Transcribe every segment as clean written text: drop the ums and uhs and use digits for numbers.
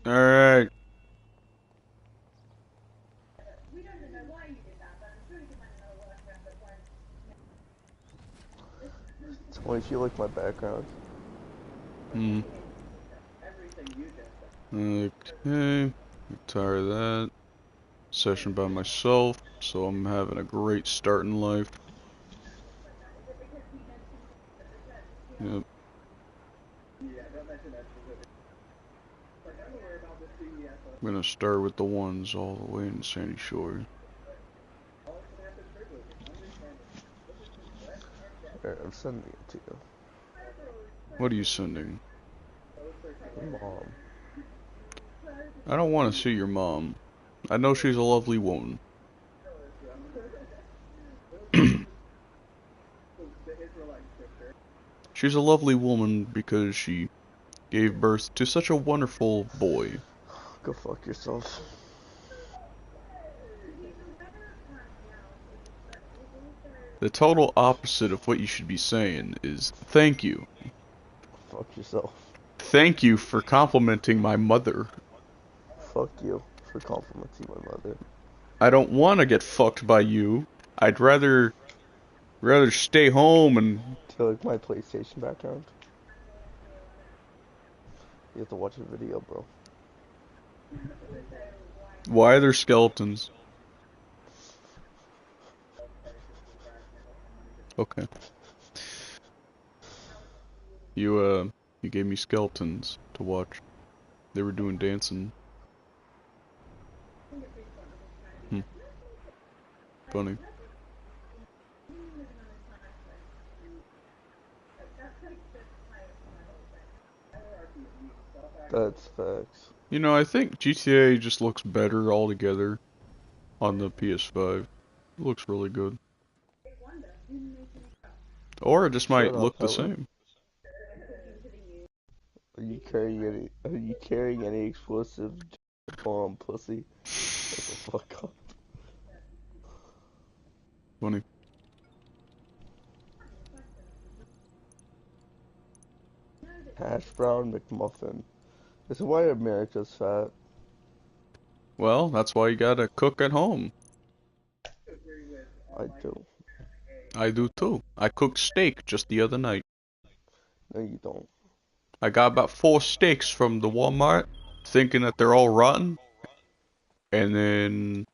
Alright. Tell me if you like my background. Hmm. Okay. I'm tired of that. Session by myself, so I'm having a great start in life. Yep. I'm gonna start with the ones all the way in Sandy Shore. Here, I'm sending it to you. What are you sending? Your mom. I don't want to see your mom. I know she's a lovely woman. She's a lovely woman because she gave birth to such a wonderful boy. Go fuck yourself. The total opposite of what you should be saying is thank you. Fuck yourself. Thank you for complimenting my mother. Fuck you for complimenting my mother. I don't want to get fucked by you. I'd rather stay home and... Do you like my PlayStation background? You have to watch a video, bro. Why are there skeletons? Okay. You gave me skeletons to watch. They were doing dancing. Funny. That's facts. You know, I think GTA just looks better altogether on the PS5. It looks really good. Or it just might Shut up, look the Helen. same. Are you carrying any explosive bomb, pussy? Shut the fuck up. Funny. Hash brown McMuffin. This is why America's fat. Well, that's why you gotta cook at home. I do. I do too. I cooked steak just the other night. No, you don't. I got about 4 steaks from the Walmart, thinking that they're all rotten, and then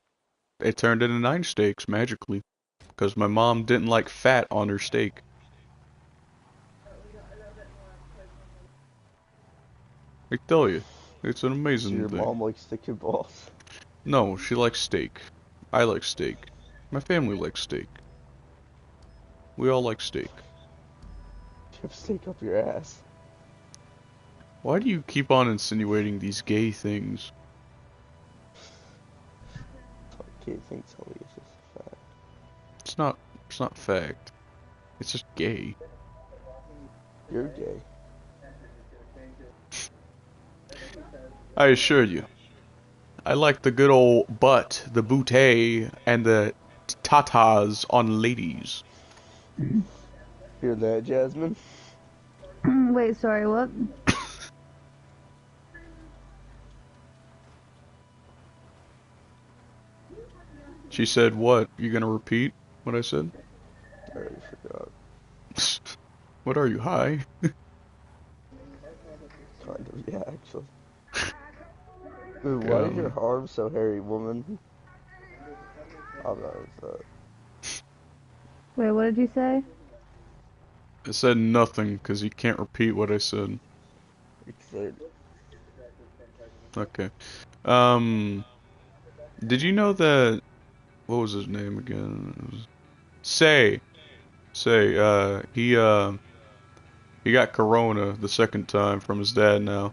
it turned into 9 steaks magically, because my mom didn't like fat on her steak. I tell you, it's an So amazing your thing. mom likes stick your balls. No, she likes steak. I like steak. My family likes steak. We all like steak. You have steak up your ass. Why do you keep on insinuating these gay things? Okay, thanks, Ellie. It's just a fact. It's not, it's not fact. It's just gay. You're gay. I assure you. I like the good old butt, the bootay, and the tatas on ladies. Hear that, Jasmine? Wait, sorry, what? She said what? You gonna repeat what I said? I already forgot. What are you, high? Kind of, yeah, actually. Dude, why is your arm so hairy, woman? I'm not into that. Wait, what did you say? I said nothing, because you can't repeat what I said. Excited. Okay. Did you know that... What was his name again? Say, he got corona the second time from his dad now.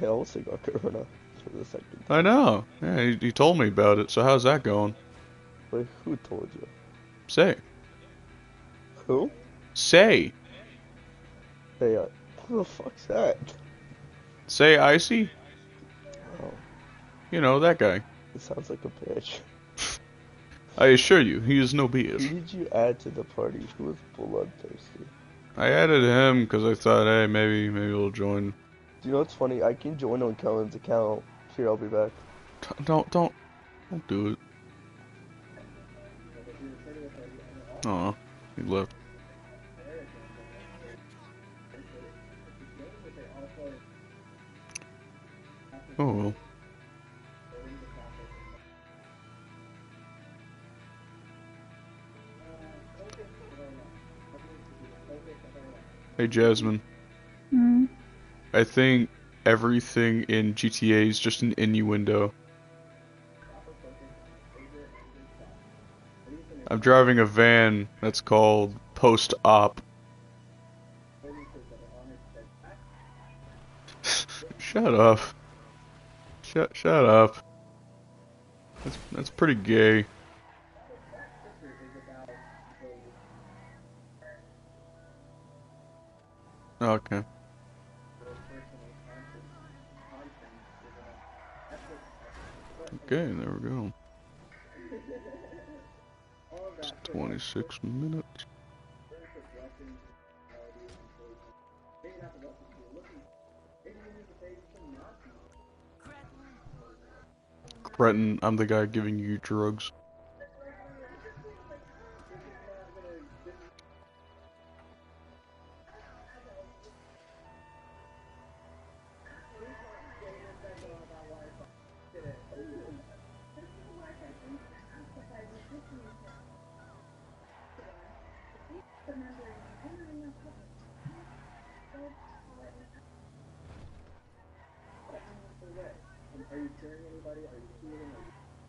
I also got corona for the second I time. know. Yeah, he told me about it, so how's that going? Wait, who told you? Say. Who? Say. Hey, who the fuck's that? Say Icy? Oh, You know, that guy. it sounds like a bitch. I assure you, he is no Who BS. did you add to the party? Who was bloodthirsty? I added him because I thought, hey, maybe he'll join. Do you know what's funny? I can join on Kellen's account. Here, I'll be back. Don't do it. Aw, he left. Oh well. Hey Jasmine, Hmm. I think everything in GTA is just an innuendo. I'm driving a van that's called Post-Op. Shut up. Shut up. That's pretty gay. Okay. Okay, there we go. It's 26 minutes. Cretin, I'm the guy giving you drugs.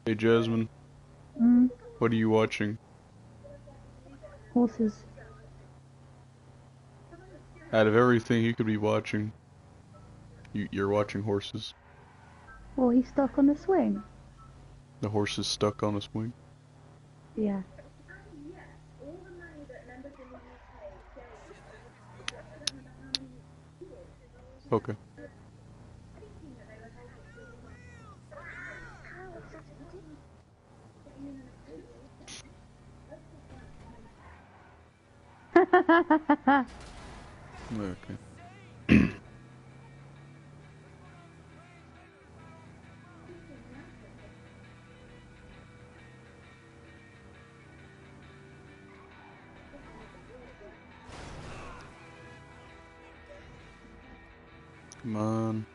Hey Jasmine, Hmm. what are you watching? Horses. Out of everything you could be watching, you're watching horses. Well, he's stuck on the swing. The horse is stuck on a swing. Yeah. Okay. Okay. Come on.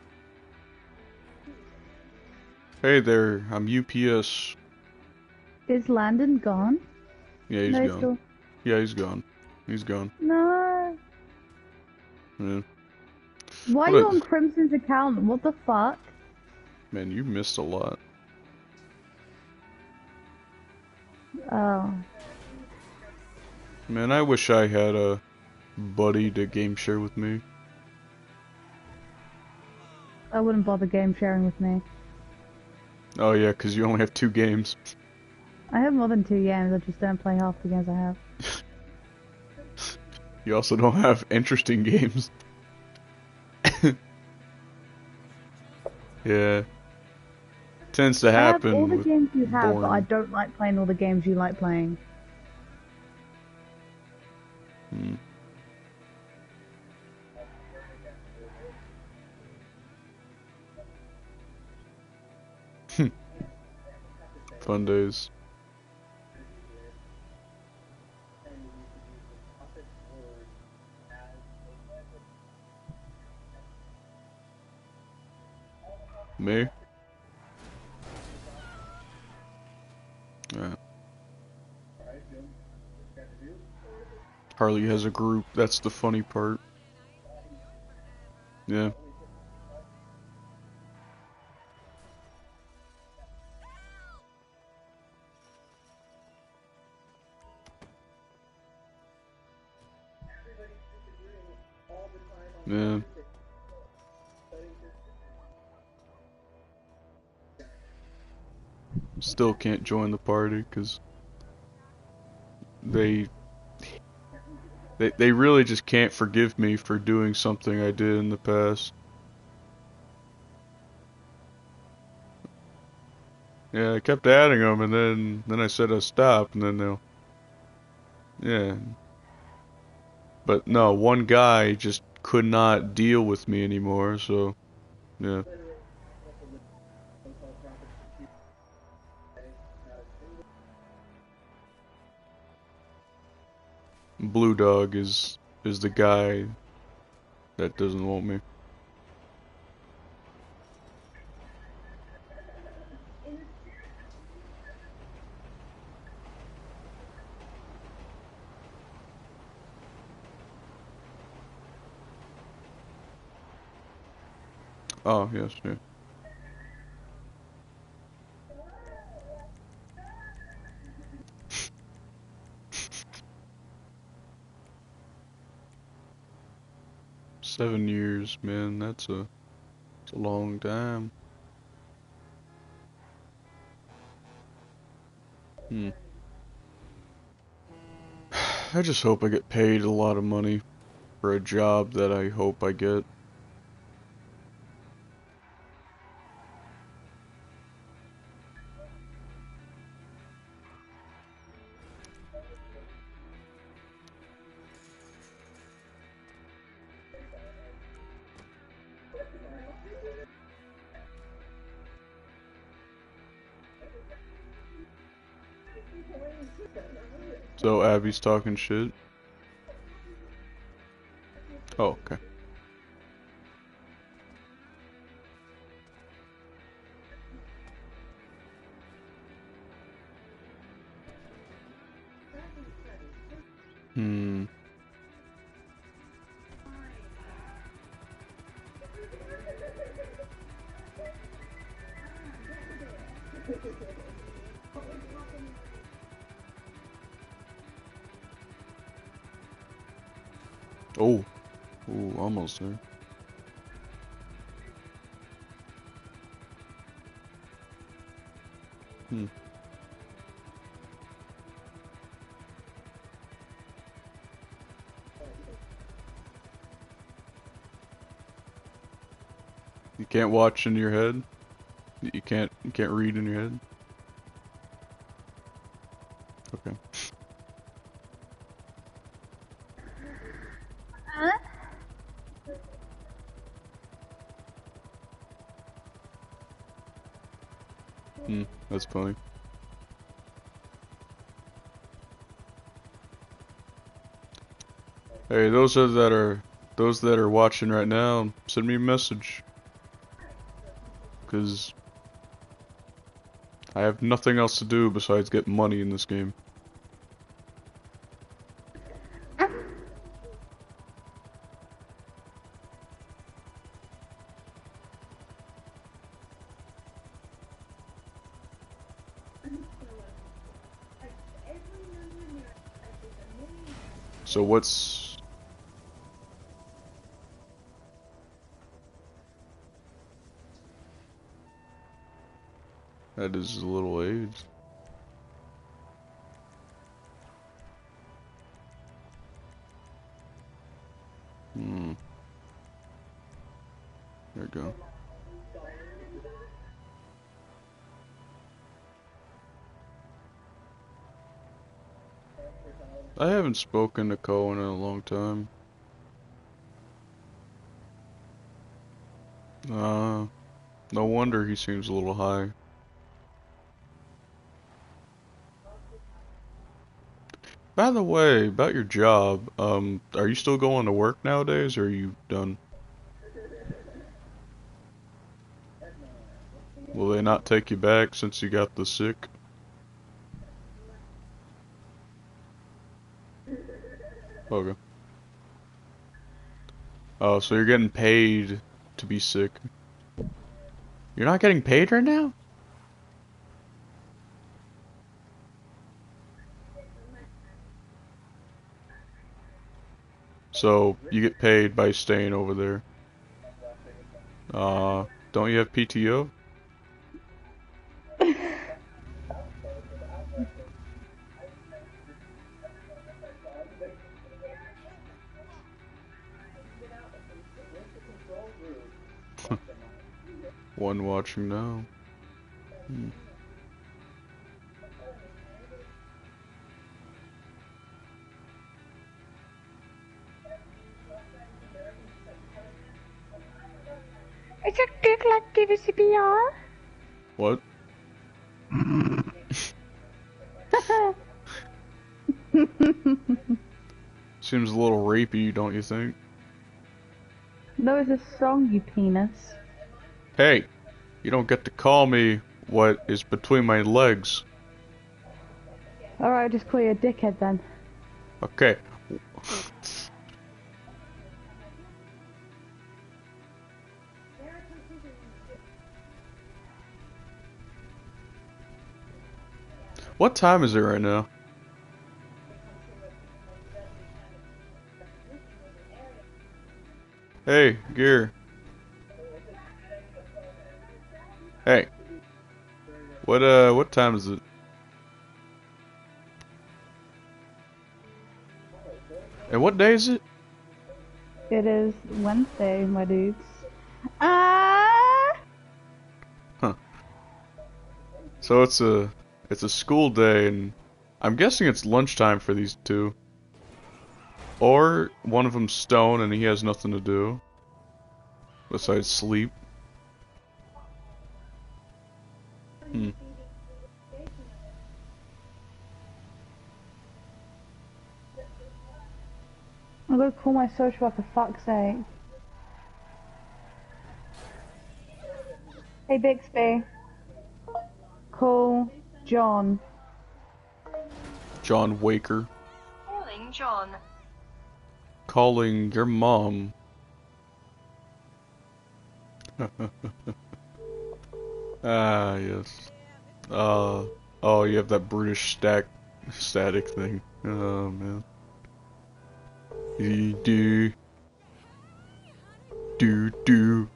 Hey there, I'm UPS. Is Landon gone? Yeah, he's No, he's gone. still. Yeah, he's gone. He's gone. No. Yeah. Why are What you a- on Crimson's account? What the fuck? Man, you missed a lot. Oh. Man, I wish I had a buddy to game share with me. I wouldn't bother game sharing with me. Oh yeah, 'cause you only have 2 games. I have more than 2 games, I just don't play half the games I have. You also don't have interesting games. Yeah. Tends to I have happen all the with games you have, but I boring. don't like playing all the games you like playing. Hmm. Fun days. Me? Yeah. Harley has a group, that's the funny part. Yeah. Yeah. Still can't join the party because they really just can't forgive me for doing something I did in the past. Yeah, I kept adding them, and then I said I stopped, and then they'll, yeah. But no, one guy just could not deal with me anymore, so yeah. Blue Dog is the guy that doesn't want me. Oh, yes, yeah. 7 years, man, it's a long time. Hmm. I just hope I get paid a lot of money for a job that I hope I get. So Abby's talking shit. Oh, okay. Hmm. Oh. Ooh, almost there. Hmm. You can't watch in your head? You can't read in your head? Okay. Hmm. That's funny. Hey, those that are watching right now, send me a message. 'Cause I have nothing else to do besides get money in this game. So what's... That is a little AIDS. Hmm. There we go. I haven't spoken to Cohen in a long time. No wonder he seems a little high. By the way, about your job, are you still going to work nowadays, or are you done? Will they not take you back since you got the sick? Okay. Oh, so you're getting paid to be sick. You're not getting paid right now? So, you get paid by staying over there. Don't you have PTO? One watching now. Hmm. your dick like DVCPR? What? Seems a little rapey, don't you think? No, it's a song, you penis. Hey, you don't get to call me what is between my legs. Alright, just call you a dickhead then. Okay. What time is it right now? Hey, Gear. Hey. What time is it? And what day is it? It is Wednesday, my dudes. Ah! Huh. So it's a school day, and I'm guessing it's lunchtime for these two. Or one of them's stoned and he has nothing to do besides sleep. Hmm. I'm gonna call my social worker, for fuck's sake. Hey Bixby. Call John. John Waker. Calling John. Calling your mom. Ah, yes. Oh, you have that British static thing. Oh, man. Do. Do.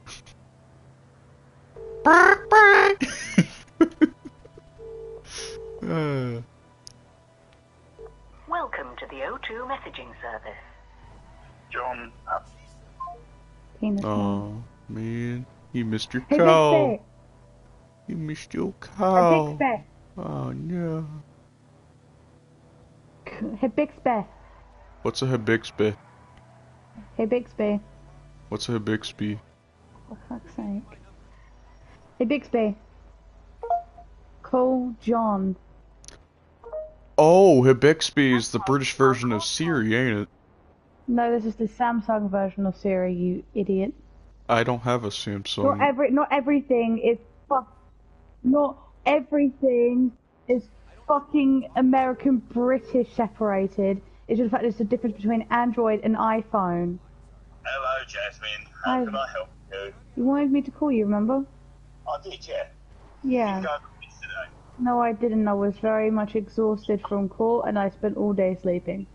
Welcome to the O2 messaging service. John. Penis man. Oh, man. You missed your Hey call. Bixby. You missed your Hey call. Bixby. Oh, no. Hey Bixby. What's a Hibixby? Hey Bixby. What's a Hibixby? For fuck's sake. Hey Bixby. Call John. Oh, Hibixby is the British version of Siri, ain't it? No, this is the Samsung version of Siri, you idiot. I don't have a Samsung. Not everything is not everything is fucking American British separated. It's just the fact there's a difference between Android and iPhone. Hello, Jasmine. How can I help you? You wanted me to call you, remember? I did, yeah. Yeah. You go to this today. No, I didn't. I was very much exhausted from court and I spent all day sleeping.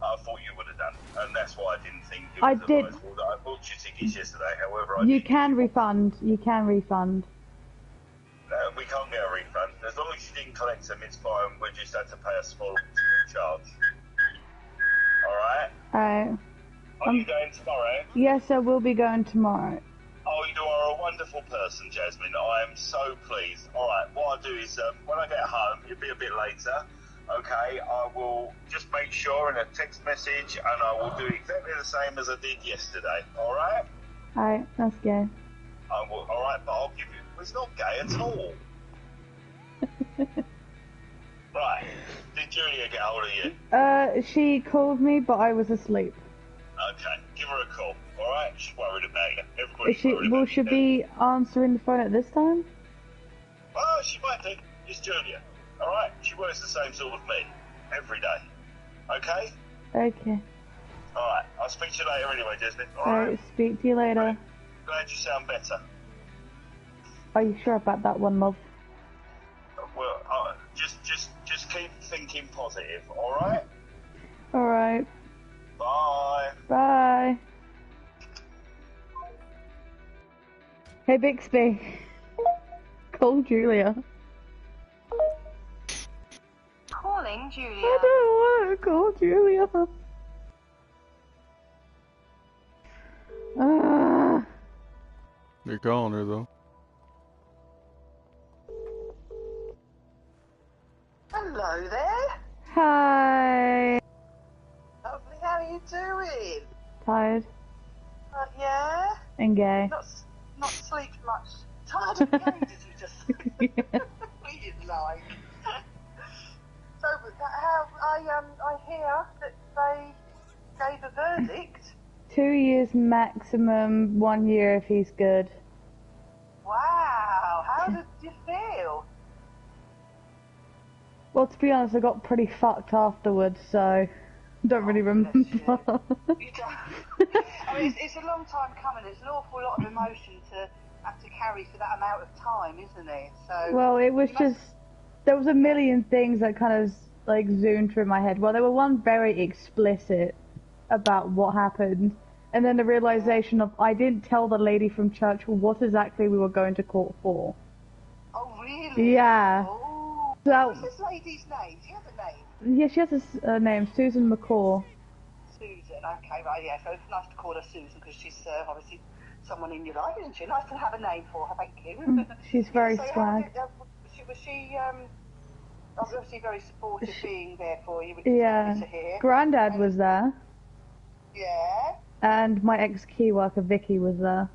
I thought you would have done, and that's why I didn't think it I was did. advisable that I booked your tickets yesterday. However, I You did. can refund. You can refund. We can't get a refund. As long as you didn't collect them, it's fine. We just had to pay a small charge. Alright? Alright. Are you going tomorrow? Yes, I will be going tomorrow. Oh, you are a wonderful person, Jasmine. I am so pleased. Alright, what I'll do is, when I get home, it'll be a bit later, okay, I will just make sure in a text message, and I will do exactly the same as I did yesterday, alright? Alright, that's gay. I will, alright, but I'll give you, it's not gay at all. Right, did Julia get hold of you? She called me, but I was asleep. Okay, give her a call, alright? She's worried about you. Is Everybody's she, worried will about she you. be answering the phone at this time? Oh, she might do. It's Julia, alright? She works the same sort of me, every day. Okay? Okay. Alright, I'll speak to you later anyway, Jasmine. Alright? Alright, speak to you later. Glad you sound better. Are you sure about that one, love? Well, just keep thinking positive, alright? Alright. Bye. Bye. Hey Bixby. Call Julia. Calling Julia. I don't want to call Julia. You're calling her, though. Hello there. Hi. Lovely. How are you doing? Tired Yeah. and gay. not sleep much. Tired of the game, did you just say? We didn't like. So, I hear that they gave a verdict. 2 years maximum, 1 year if he's good. Wow, how did you feel? Well, to be honest, I got pretty fucked afterwards, so don't really remember. You don't. I mean, it's a long time coming. It's an awful lot of emotion to have to carry for that amount of time, isn't it? So. Well, it was just, there was a million things that kind of like zoomed through my head. Well, there were one very explicit about what happened, and then the realization of I didn't tell the lady from church what exactly we were going to court for. Oh, really? Yeah. Oh. So, What's this lady's name? Do you have a name? yeah, she has a name, Susan McCaw. Susan, okay, right, yeah, so it's nice to call her Susan because she's obviously someone in your life, isn't she? Nice to have a name for her, thank you. She's very so swag. Was she obviously very supportive being there for you, which Yeah. is lovely to hear. Granddad was there, Yeah? and my ex-key worker Vicky was there.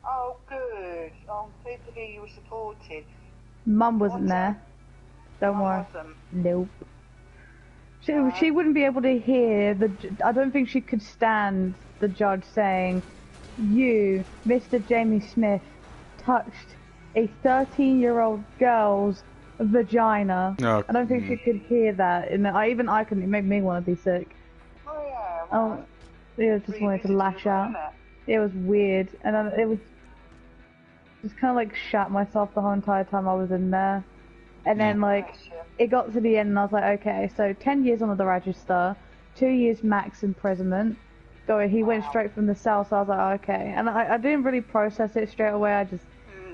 Oh, good. Oh, I'm pleased to hear you were supported. Mum wasn't there. Don't worry. Awesome. Nope. She wouldn't be able to hear I don't think she could stand the judge saying, "You, Mr. Jamie Smith, touched a 13-year-old girl's vagina." No. I don't think she could hear that. And I couldn't. It made me want to be sick. Oh, yeah. Oh, yeah, just wanted to lash out. It was weird, and it was just kind of like shat myself the whole entire time I was in there. And then like it got to the end, and I was like, okay, so 10 years on the register, 2 years max imprisonment. He went straight from the cell, so I was like, okay. And I didn't really process it straight away. I just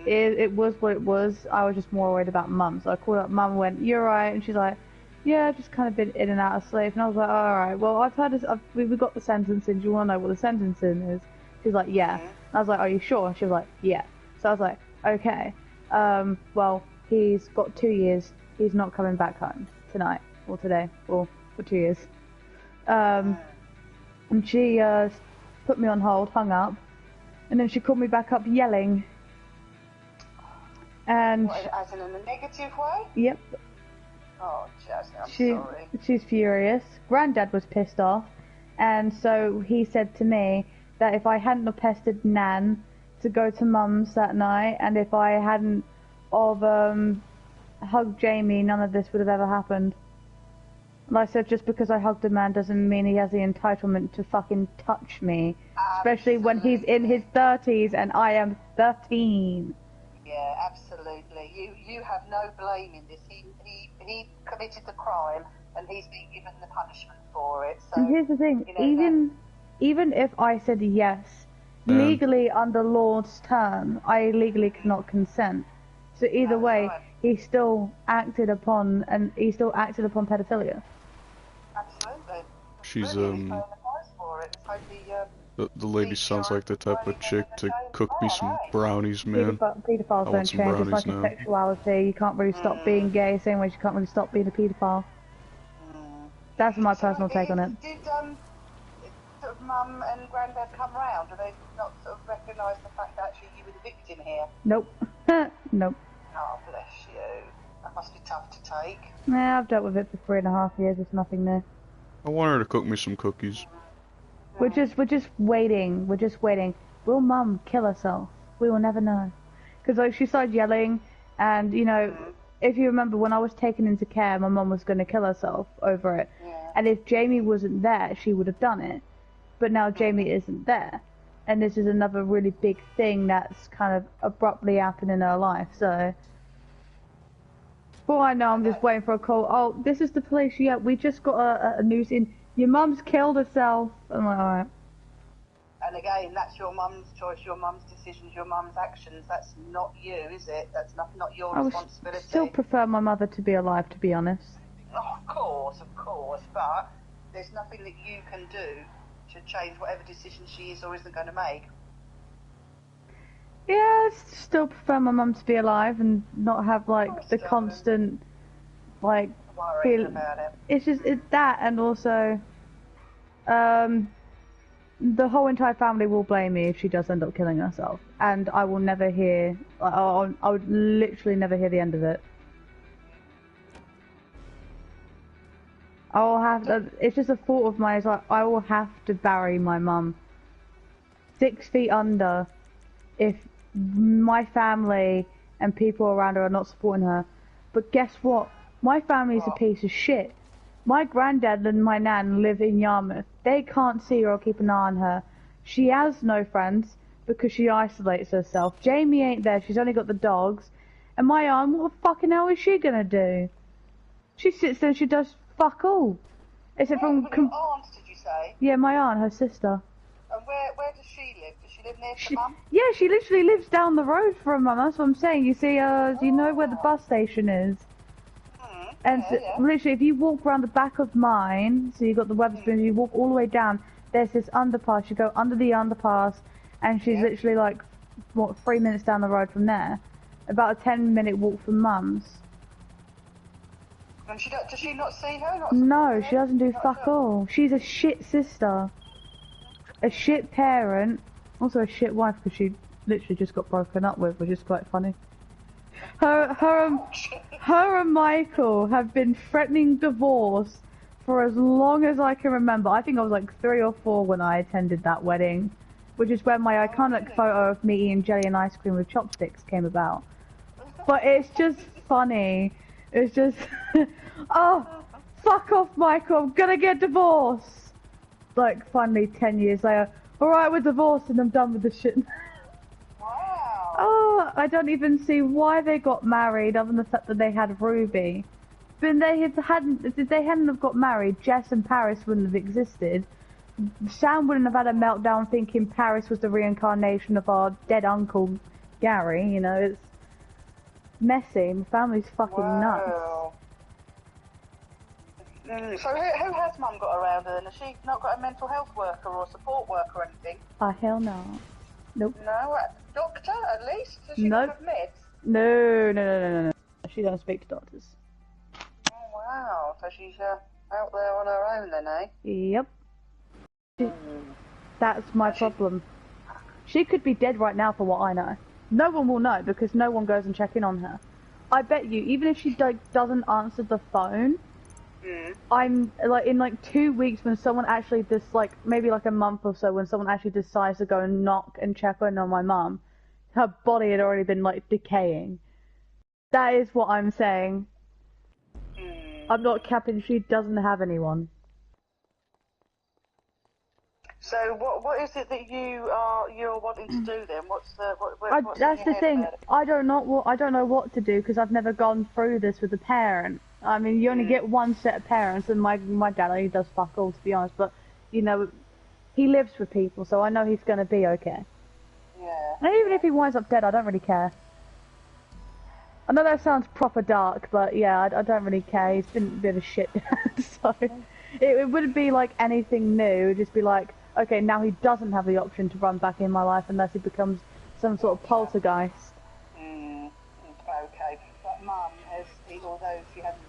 it was what it was. I was just more worried about Mum, so I called up Mum and went, "You're right," and she's like, "Yeah, I've just kind of been in and out of sleep." And I was like, all right, well, I've heard this. We've got the sentencing. Do you want to know what the sentencing is? She's like, yeah. And I was like, are you sure? And she was like, yeah. So I was like, okay. Well, he's got 2 years. He's not coming back home tonight or today or for 2 years. And she put me on hold, hung up, and then she called me back up yelling. And What, as in a negative way? yep. Oh, Jasmine, I'm sorry. She's furious. Granddad was pissed off, and so he said to me that if I hadn't have pestered Nan to go to Mum's that night, and if I hadn't of hugged Jamie, none of this would have ever happened. And I said, just because I hugged a man doesn't mean he has the entitlement to fucking touch me, especially when he's in his 30s and I am 13. Yeah, absolutely. You have no blame in this. He committed the crime, and he's been given the punishment for it. So And here's the thing, you know, even if I said yes, legally under law's term, I legally cannot consent. So either way, right. he still acted upon pedophilia. Absolutely. She's Absolutely. He's paying the price for it. Let's hope the lady sounds like the type of chick to cook me some brownies, man. Pedophiles don't want some change. It's brownies like now. a sexuality. You can't really stop being gay, same way you can't really stop being a pedophile. That's my personal take on it. Did sort of Mum and Granddad come round? Do they not sort of recognise the fact that actually you were the victim here? Nope. Nope. Oh, bless you. That must be tough to take. Nah, I've dealt with it for 3.5 years. It's nothing new. I want her to cook me some cookies. We're just waiting. We're just waiting. Will Mum kill herself? We will never know. Because like she started yelling, and you know, if you remember when I was taken into care, my mum was going to kill herself over it. Yeah. And if Jamie wasn't there, she would have done it. But now Jamie isn't there, and this is another really big thing that's kind of abruptly happened in her life. So, for all I know, I'm just waiting for a call. Oh, this is the police. Yeah, we just got a news in. Your mum's killed herself. I'm like, alright. And again, that's your mum's choice, your mum's decisions, your mum's actions. That's not you, is it? That's not your I would responsibility. still prefer my mother to be alive, to be honest. Oh, of course, but there's nothing that you can do to change whatever decision she is or isn't going to make. Yeah, I still prefer my mum to be alive and not have like the constant like Worrying feel. about it. It's just that, and also The whole entire family will blame me if she does end up killing herself, and I will never hear. I would literally never hear the end of it. I will have. It's just a thought of mine. It's like I will have to bury my mum 6 feet under if my family and people around her are not supporting her. But guess what? My family's a piece of shit. My granddad and my nan live in Yarmouth. They can't see her or keep an eye on her. She has no friends because she isolates herself. Jamie ain't there. She's only got the dogs. And my aunt, what the fucking hell is she gonna do? She sits there and she does fuck all. Except from... Your aunt, did you say? Yeah, my aunt, her sister. And where does she live? Does she live near to Mum? Yeah, she literally lives down the road from Mum. That's what I'm saying. You see, you know where the bus station is? And Yeah. literally, if you walk around the back of mine, so you got the Wetherspoons, you walk all the way down, there's this underpass. You go under the underpass, and she's literally like, what, 3 minutes down the road from there. About a 10-minute walk from Mum's. And does she not see her? Not No, support she her? doesn't do Not fuck at all. all. She's a shit sister. A shit parent. Also a shit wife, because she literally just got broken up with, which is quite funny. Her and Michael have been threatening divorce for as long as I can remember. I think I was like 3 or 4 when I attended that wedding, which is when my iconic photo of me eating jelly and ice cream with chopsticks came about. But it's just funny. It's just, oh, fuck off, Michael, I'm gonna get divorced. Like, finally, 10 years later, alright, we're divorced and I'm done with this shit. Wow. Oh, I don't even see why they got married, other than the fact that they had Ruby. But if they hadn't have got married, Jess and Paris wouldn't have existed. Sam wouldn't have had a meltdown thinking Paris was the reincarnation of our dead uncle, Gary. You know, it's messy. My family's fucking nuts. Wow. So who has Mum got around her? And has she not got a mental health worker or support worker or anything? Oh, hell no. Nope. No, a doctor at least? Does she Nope. not have meds? No. She don't speak to doctors. Oh wow, so she's out there on her own then, eh? Yep. That's my problem. She could be dead right now for what I know. No one will know because no one goes and check in on her. I bet you, even if she doesn't answer the phone, I'm like in like 2 weeks when someone actually maybe like a month or so when someone actually decides to go and knock and check in on my mum, her body had already been like decaying. That is what I'm saying. I'm not capping. She doesn't have anyone. So what is it that you're wanting to do then? What's That's in the your head thing. about it? I don't know what to do because I've never gone through this with a parent. I mean, you only get one set of parents, and my dad only does fuck all, to be honest. But you know, he lives with people, so I know he's gonna be okay. Yeah. And even if he winds up dead, I don't really care. I know that sounds proper dark, but yeah, I don't really care. He's been a bit of a shit dad, so it wouldn't be like anything new. It'd just be like, okay, now he doesn't have the option to run back in my life unless he becomes some sort of poltergeist. Okay. But Mum, although she hasn't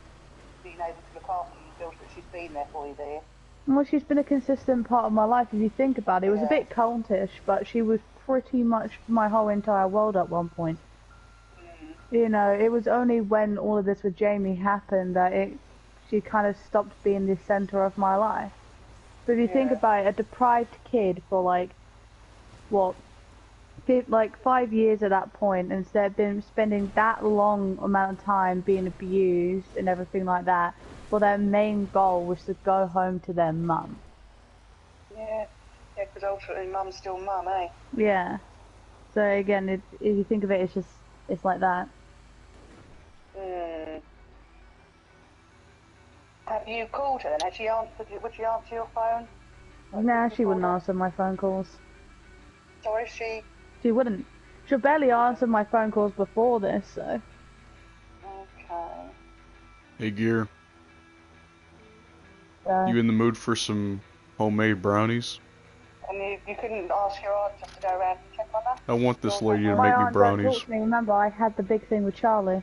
been able to look after you, feels that she's been there for you there. Well, she's been a consistent part of my life, if you think about it. It was a bit cultish, but she was pretty much my whole entire world at one point. You know, it was only when all of this with Jamie happened that she kind of stopped being the centre of my life. But if you think about it, a deprived kid for like 5 years at that point, instead of been spending that long amount of time being abused and everything like that, well, their main goal was to go home to their mum. Yeah, because ultimately Mum's still Mum, eh? Yeah. So again, if you think of it, it's like that. Have you called her then? Would she answer your phone? Nah, she wouldn't answer my phone calls. Sorry, she... She wouldn't. She'll barely answer my phone calls before this, so... Okay. Hey, Gear. You in the mood for some homemade brownies? And you couldn't ask your aunt just to go around and check on her? I want this lady to my make me aunt don't brownies. talk to me. Remember, I had the big thing with Charlie.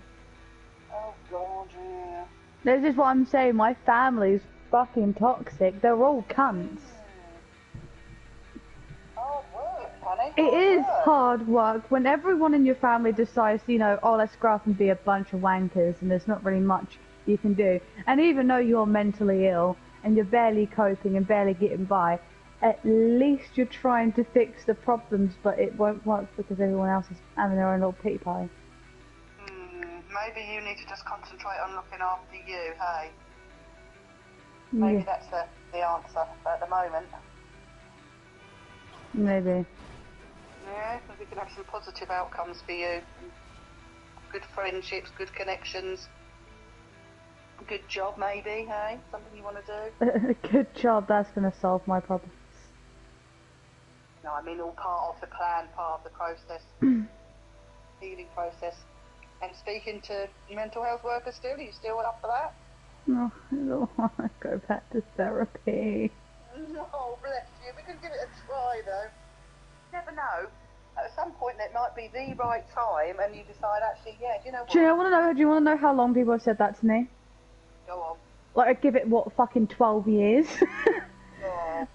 Oh, God, yeah. This is what I'm saying. My family's fucking toxic. They're all cunts. It is hard work when everyone in your family decides, you know, oh, let's grow up and be a bunch of wankers, and there's not really much you can do. And even though you're mentally ill and you're barely coping and barely getting by, at least you're trying to fix the problems, but it won't work because everyone else is having their own little pity pie. Maybe you need to just concentrate on looking after you, hey? Maybe that's the answer at the moment. Maybe. Yeah, we can have some positive outcomes for you. Good friendships, good connections. Good job, maybe, hey? Something you want to do? A good job, that's going to solve my problems. No, I mean all part of the plan, part of the process. Healing process. And speaking to mental health workers still, are you still up for that? No, I don't want to go back to therapy. No, bless you. We can give it a try, though. You never know. At some point, it might be the right time, and you decide, actually, yeah, do you know what? Do you want to know how long people have said that to me? Go on. Like, I give it, what, fucking 12 years? Oh.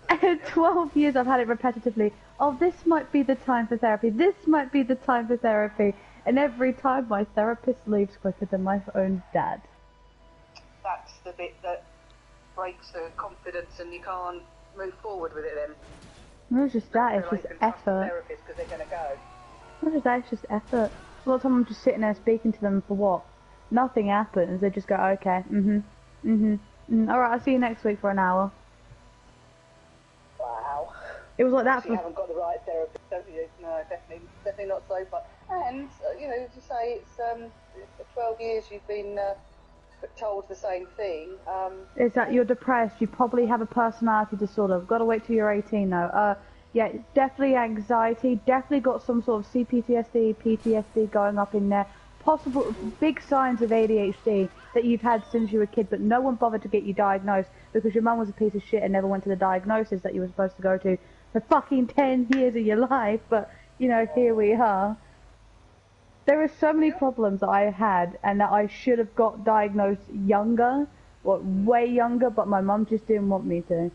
12 years I've had it repetitively. Oh, this might be the time for therapy. This might be the time for therapy. And every time my therapist leaves quicker than my own dad. That's the bit that breaks the confidence and you can't move forward with it then. Not just that, it's just effort. Because they're going to go. Not just that, it's just effort. A lot of time I'm just sitting there speaking to them for what? Nothing happens. They just go, okay, alright, I'll see you next week for an hour. Wow. It was like that You haven't got the right therapist, don't you? No, definitely not so far. And, you know, as you say, it's 12 years you've been told the same thing. Is that you're depressed, you probably have a personality disorder. Got to wait till you're 18 though. Yeah, definitely anxiety, definitely got some sort of CPTSD, PTSD going up in there. Possible big signs of ADHD that you've had since you were a kid, but no one bothered to get you diagnosed because your mum was a piece of shit and never went to the diagnosis that you were supposed to go to for fucking 10 years of your life. But, you know, here we are. There are so many problems that I had and that I should have got diagnosed younger, or way younger, but my mum just didn't want me to.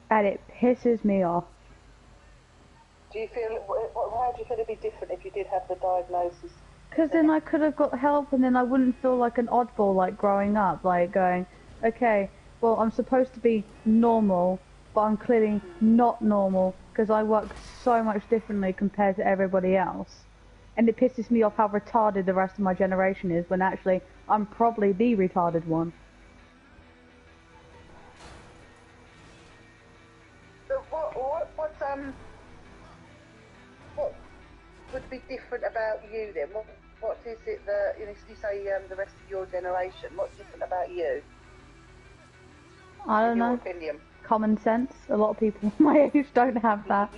And it pisses me off. Do you feel, how do you feel it'd be different if you did have the diagnosis? Because then I could have got help and then I wouldn't feel like an oddball, like growing up, like going, okay, well, I'm supposed to be normal, but I'm clearly not normal because I work so much differently compared to everybody else. And it pisses me off how retarded the rest of my generation is when actually I'm probably the retarded one. So what would be different about you then? What is it that, you know, you say the rest of your generation, what's different about you? I don't in your know. opinion? Common sense. A lot of people my age don't have that.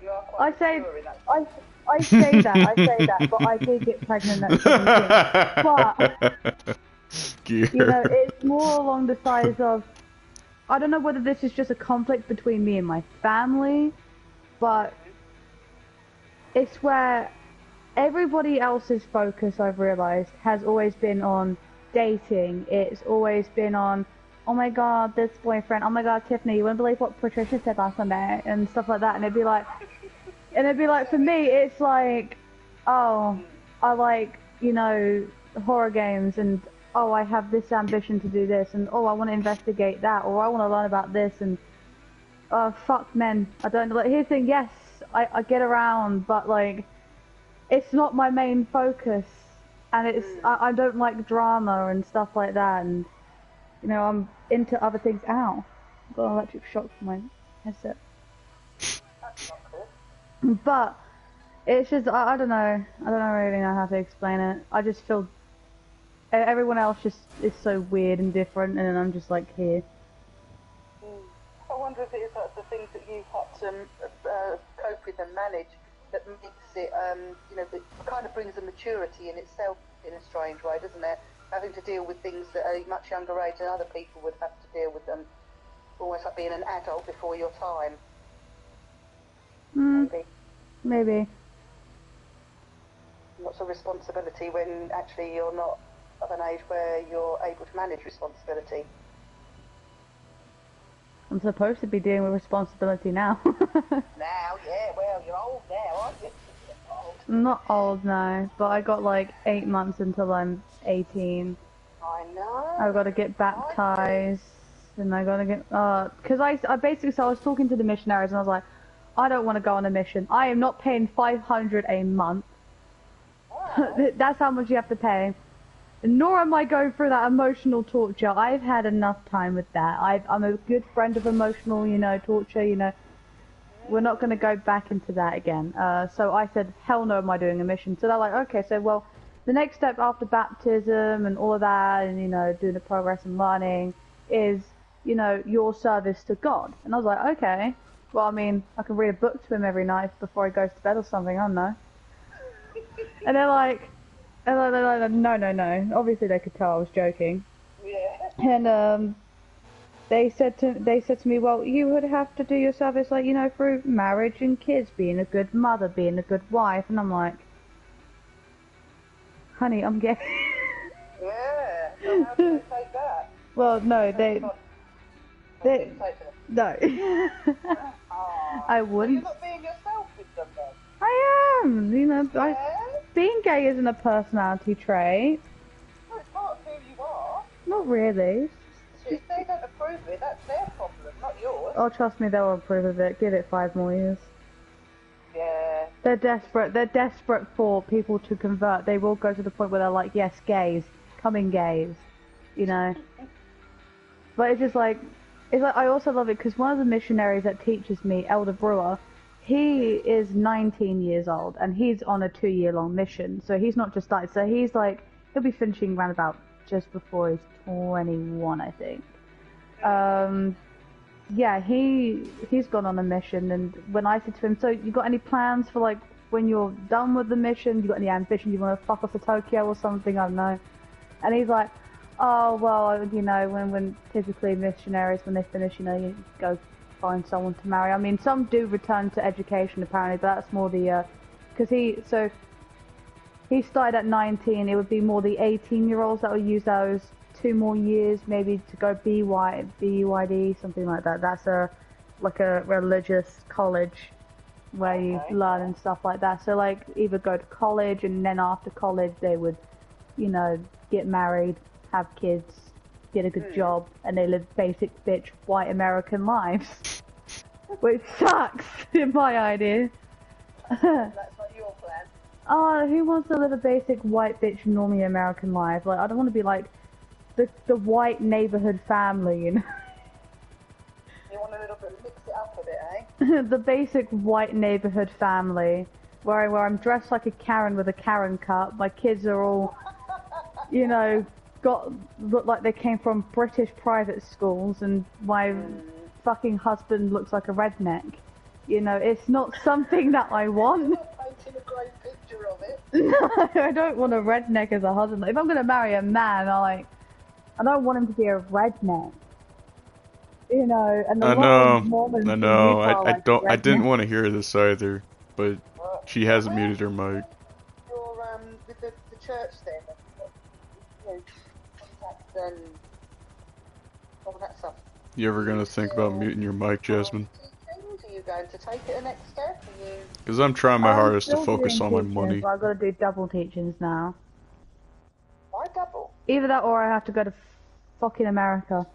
You are quite mature in that. I say that, but I did get pregnant at 17. But, you know, it's more along the sides of, I don't know whether this is just a conflict between me and my family, but it's where everybody else's focus, I've realised, has always been on dating. It's always been on, oh my god, this boyfriend, oh my god, Tiffany, you wouldn't believe what Patricia said last Sunday, and stuff like that, and it'd be like, for me, it's like, oh, I like, you know, horror games, and oh, I have this ambition to do this, and oh, I want to investigate that, or I want to learn about this, and oh, fuck men. I don't, like, here's the thing, yes, I get around, but like, it's not my main focus, and it's, I don't like drama and stuff like that, and, you know, I'm into other things. Ow, I've got an electric shock from my headset. But it's just, I don't know. I don't really know how to explain it. I just feel everyone else just is so weird and different, and I'm just like here. I wonder if it is the things that you've had to cope with and manage that makes it, you know, it kind of brings a maturity in itself in a strange way, doesn't it? Having to deal with things that are much younger age than other people would have to deal with them. Almost like being an adult before your time. Maybe. Lots of responsibility when actually you're not of an age where you're able to manage responsibility. I'm supposed to be dealing with responsibility now. Now, yeah, well, you're old now, aren't you? Old. I'm not old now, but I got like 8 months until I'm 18. I know. I've got to get baptized, and I got to get, because I basically, so I was talking to the missionaries, and I was like, I don't want to go on a mission. I am not paying $500 a month. Wow. That's how much you have to pay. Nor am I going through that emotional torture. I've had enough time with that. I'm a good friend of emotional, torture, We're not going to go back into that again. So I said, hell no am I doing a mission. So they're like, okay, so well, the next step after baptism and all of that and, doing the progress and learning is, your service to God. And I was like, okay. Well, I mean, I can read a book to him every night before he goes to bed or something, I don't know. And they're like, no. Obviously they could tell I was joking. Yeah. And they said to me, well, you would have to do your service like, through marriage and kids, being a good mother, being a good wife. And I'm like, honey, I'm gay. Yeah. So how do you take that? Well, no, They no. Oh. I You're wouldn't. not being yourself with them then? I am, Yeah? being gay isn't a personality trait. Well, it's part of who you are. Not really. If they don't approve it, that's their problem, not yours. Oh, trust me, they'll approve of it. Give it 5 more years. Yeah. They're desperate. They're desperate for people to convert. They will go to the point where they're like, yes, gays, coming gays, But it's just like, I also love it because one of the missionaries that teaches me, Elder Brewer, he is 19 years old and he's on a 2-year-long mission. So he's not just started. So he's like, he'll be finishing around about just before he's 21, I think. Yeah, he's gone on a mission, and when I said to him, so you got any plans for like when you're done with the mission? You got any ambition? You want to fuck off to Tokyo or something? I don't know. And he's like, oh well, when typically missionaries, when they finish, you go find someone to marry. I mean, some do return to education apparently, but that's more the because he started at 19. It would be more the 18-year-olds that will use those 2 more years, maybe to go BUID, something like that. That's like a religious college where you learn and stuff like that. So like either go to college and then after college they would, get married, have kids, get a good job, and they live basic bitch white American lives, which sucks in my idea. That's not your plan. Oh, who wants to live a basic white bitch normie American life? Like, I don't want to be like the white neighborhood family, You want a little bit, mix it up a bit, eh? The basic white neighborhood family, where I'm dressed like a Karen with a Karen cut. My kids are all, look like they came from British private schools, and my fucking husband looks like a redneck. It's not something that I want. You're painting a great picture of it. No, I don't want a redneck as a husband. If I'm going to marry a man, I don't want him to be a redneck. And I know. I didn't want to hear this either, but she hasn't muted her mic. You're with the church then, contacts and all that stuff. You ever gonna think about muting your mic, Jasmine? Are you going to take it a next step? Because I'm trying my hardest to still focus on my doing money. teachings, but I've got to do double teachings now. Why double? Either that or I have to go to fucking America.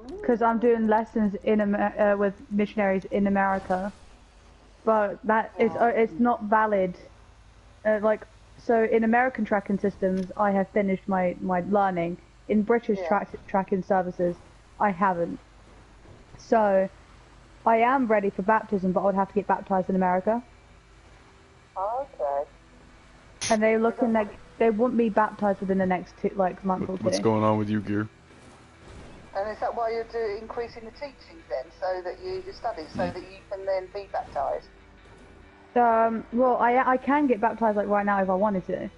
Because I'm doing lessons with missionaries in America. But that is it's not valid. So in American tracking systems, I have finished my learning. In British tracking services, I haven't. So I am ready for baptism, but I would have to get baptized in America. Okay. And they looking like they want me baptized within the next month or two. What's going on with you, Gear? And is that why you're increasing the teachings then, so that you study, so that you can then be baptized? Well, I can get baptized right now if I wanted to.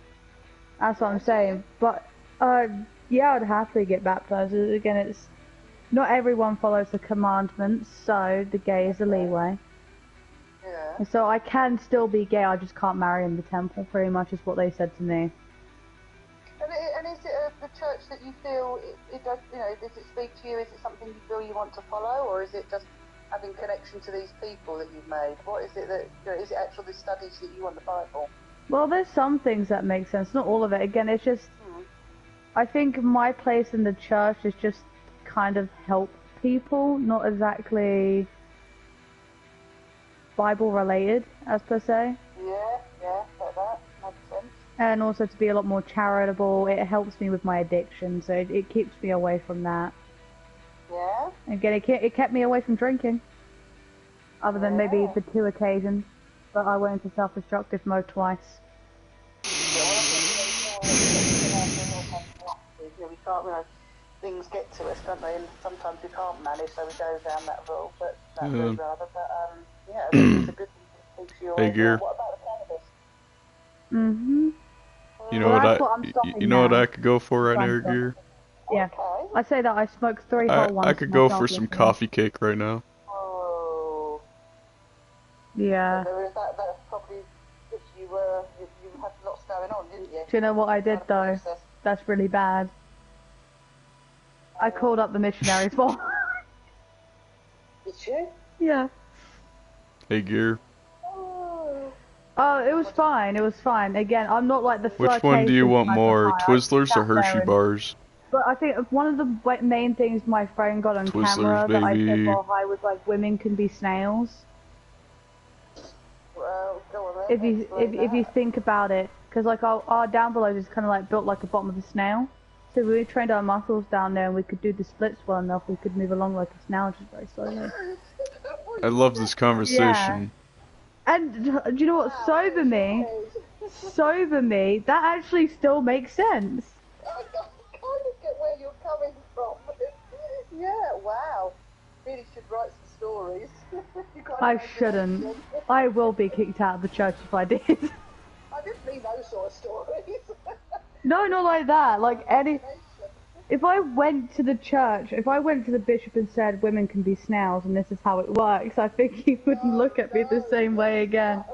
That's what I'm saying. But yeah, I'd happily get baptized. Again, it's not everyone follows the commandments, so the gay is a leeway. Yeah. And so I can still be gay. I just can't marry in the temple. Pretty much is what they said to me. And is it the church that you feel it does, you know, does it speak to you? Is it something you feel you want to follow, or is it just having connection to these people that you've made? What is it that, you know, is it actual the studies that you want the Bible? Well, there's some things that make sense, not all of it. Again, it's just, I think my place in the church is just kind of help people, not exactly Bible related, as per se. Yeah, like that, makes sense. And also to be a lot more charitable. It helps me with my addiction, so it keeps me away from that. Yeah? Again, it kept me away from drinking, other than maybe the 2 occasions, but I went into self-destructive mode twice. We can't, you know, things get to us, don't they? And sometimes we can't manage, so we go down that road. But yeah, it's a good thing to you. Hey, Gear. What about the cannabis? Mhm. You know Well, what I'm stopping you know what now. I could go for right I'm now, stopping. Gear? Yeah. Okay. I say that I smoked 3 whole ones. I could go myself for some yesterday. coffee cake right now. Oh. Yeah. So that's probably because you had lots going on, didn't you? Do you know what I did though? Process. That's really bad. I called up the missionaries for. Did you? Yeah. Hey, Gear. Oh, it was fine. It was fine. Again, I'm not like the Which one do you flirtatious want type of more, high. I Twizzlers sat or Hershey there and- bars? But I think one of the main things my friend got on Twizzlers, camera that I said baby. while high was like women can be snails. Well, go on then. If you think about it, because like our down below is kind of like built like the bottom of a snail. So we trained our muscles down there and we could do the splits well enough. We could move along like a snail, just very slowly. I love this conversation. And do you know what? Sober me, that actually still makes sense. I kind of get where you're coming from. Yeah, wow. Really should write some stories. You got I imagination. shouldn't. I will be kicked out of the church if I did. I didn't mean those sort of stories. No, not like that. Like if I went to the church, if I went to the bishop and said women can be snails and this is how it works, I think he wouldn't look at me the same way again.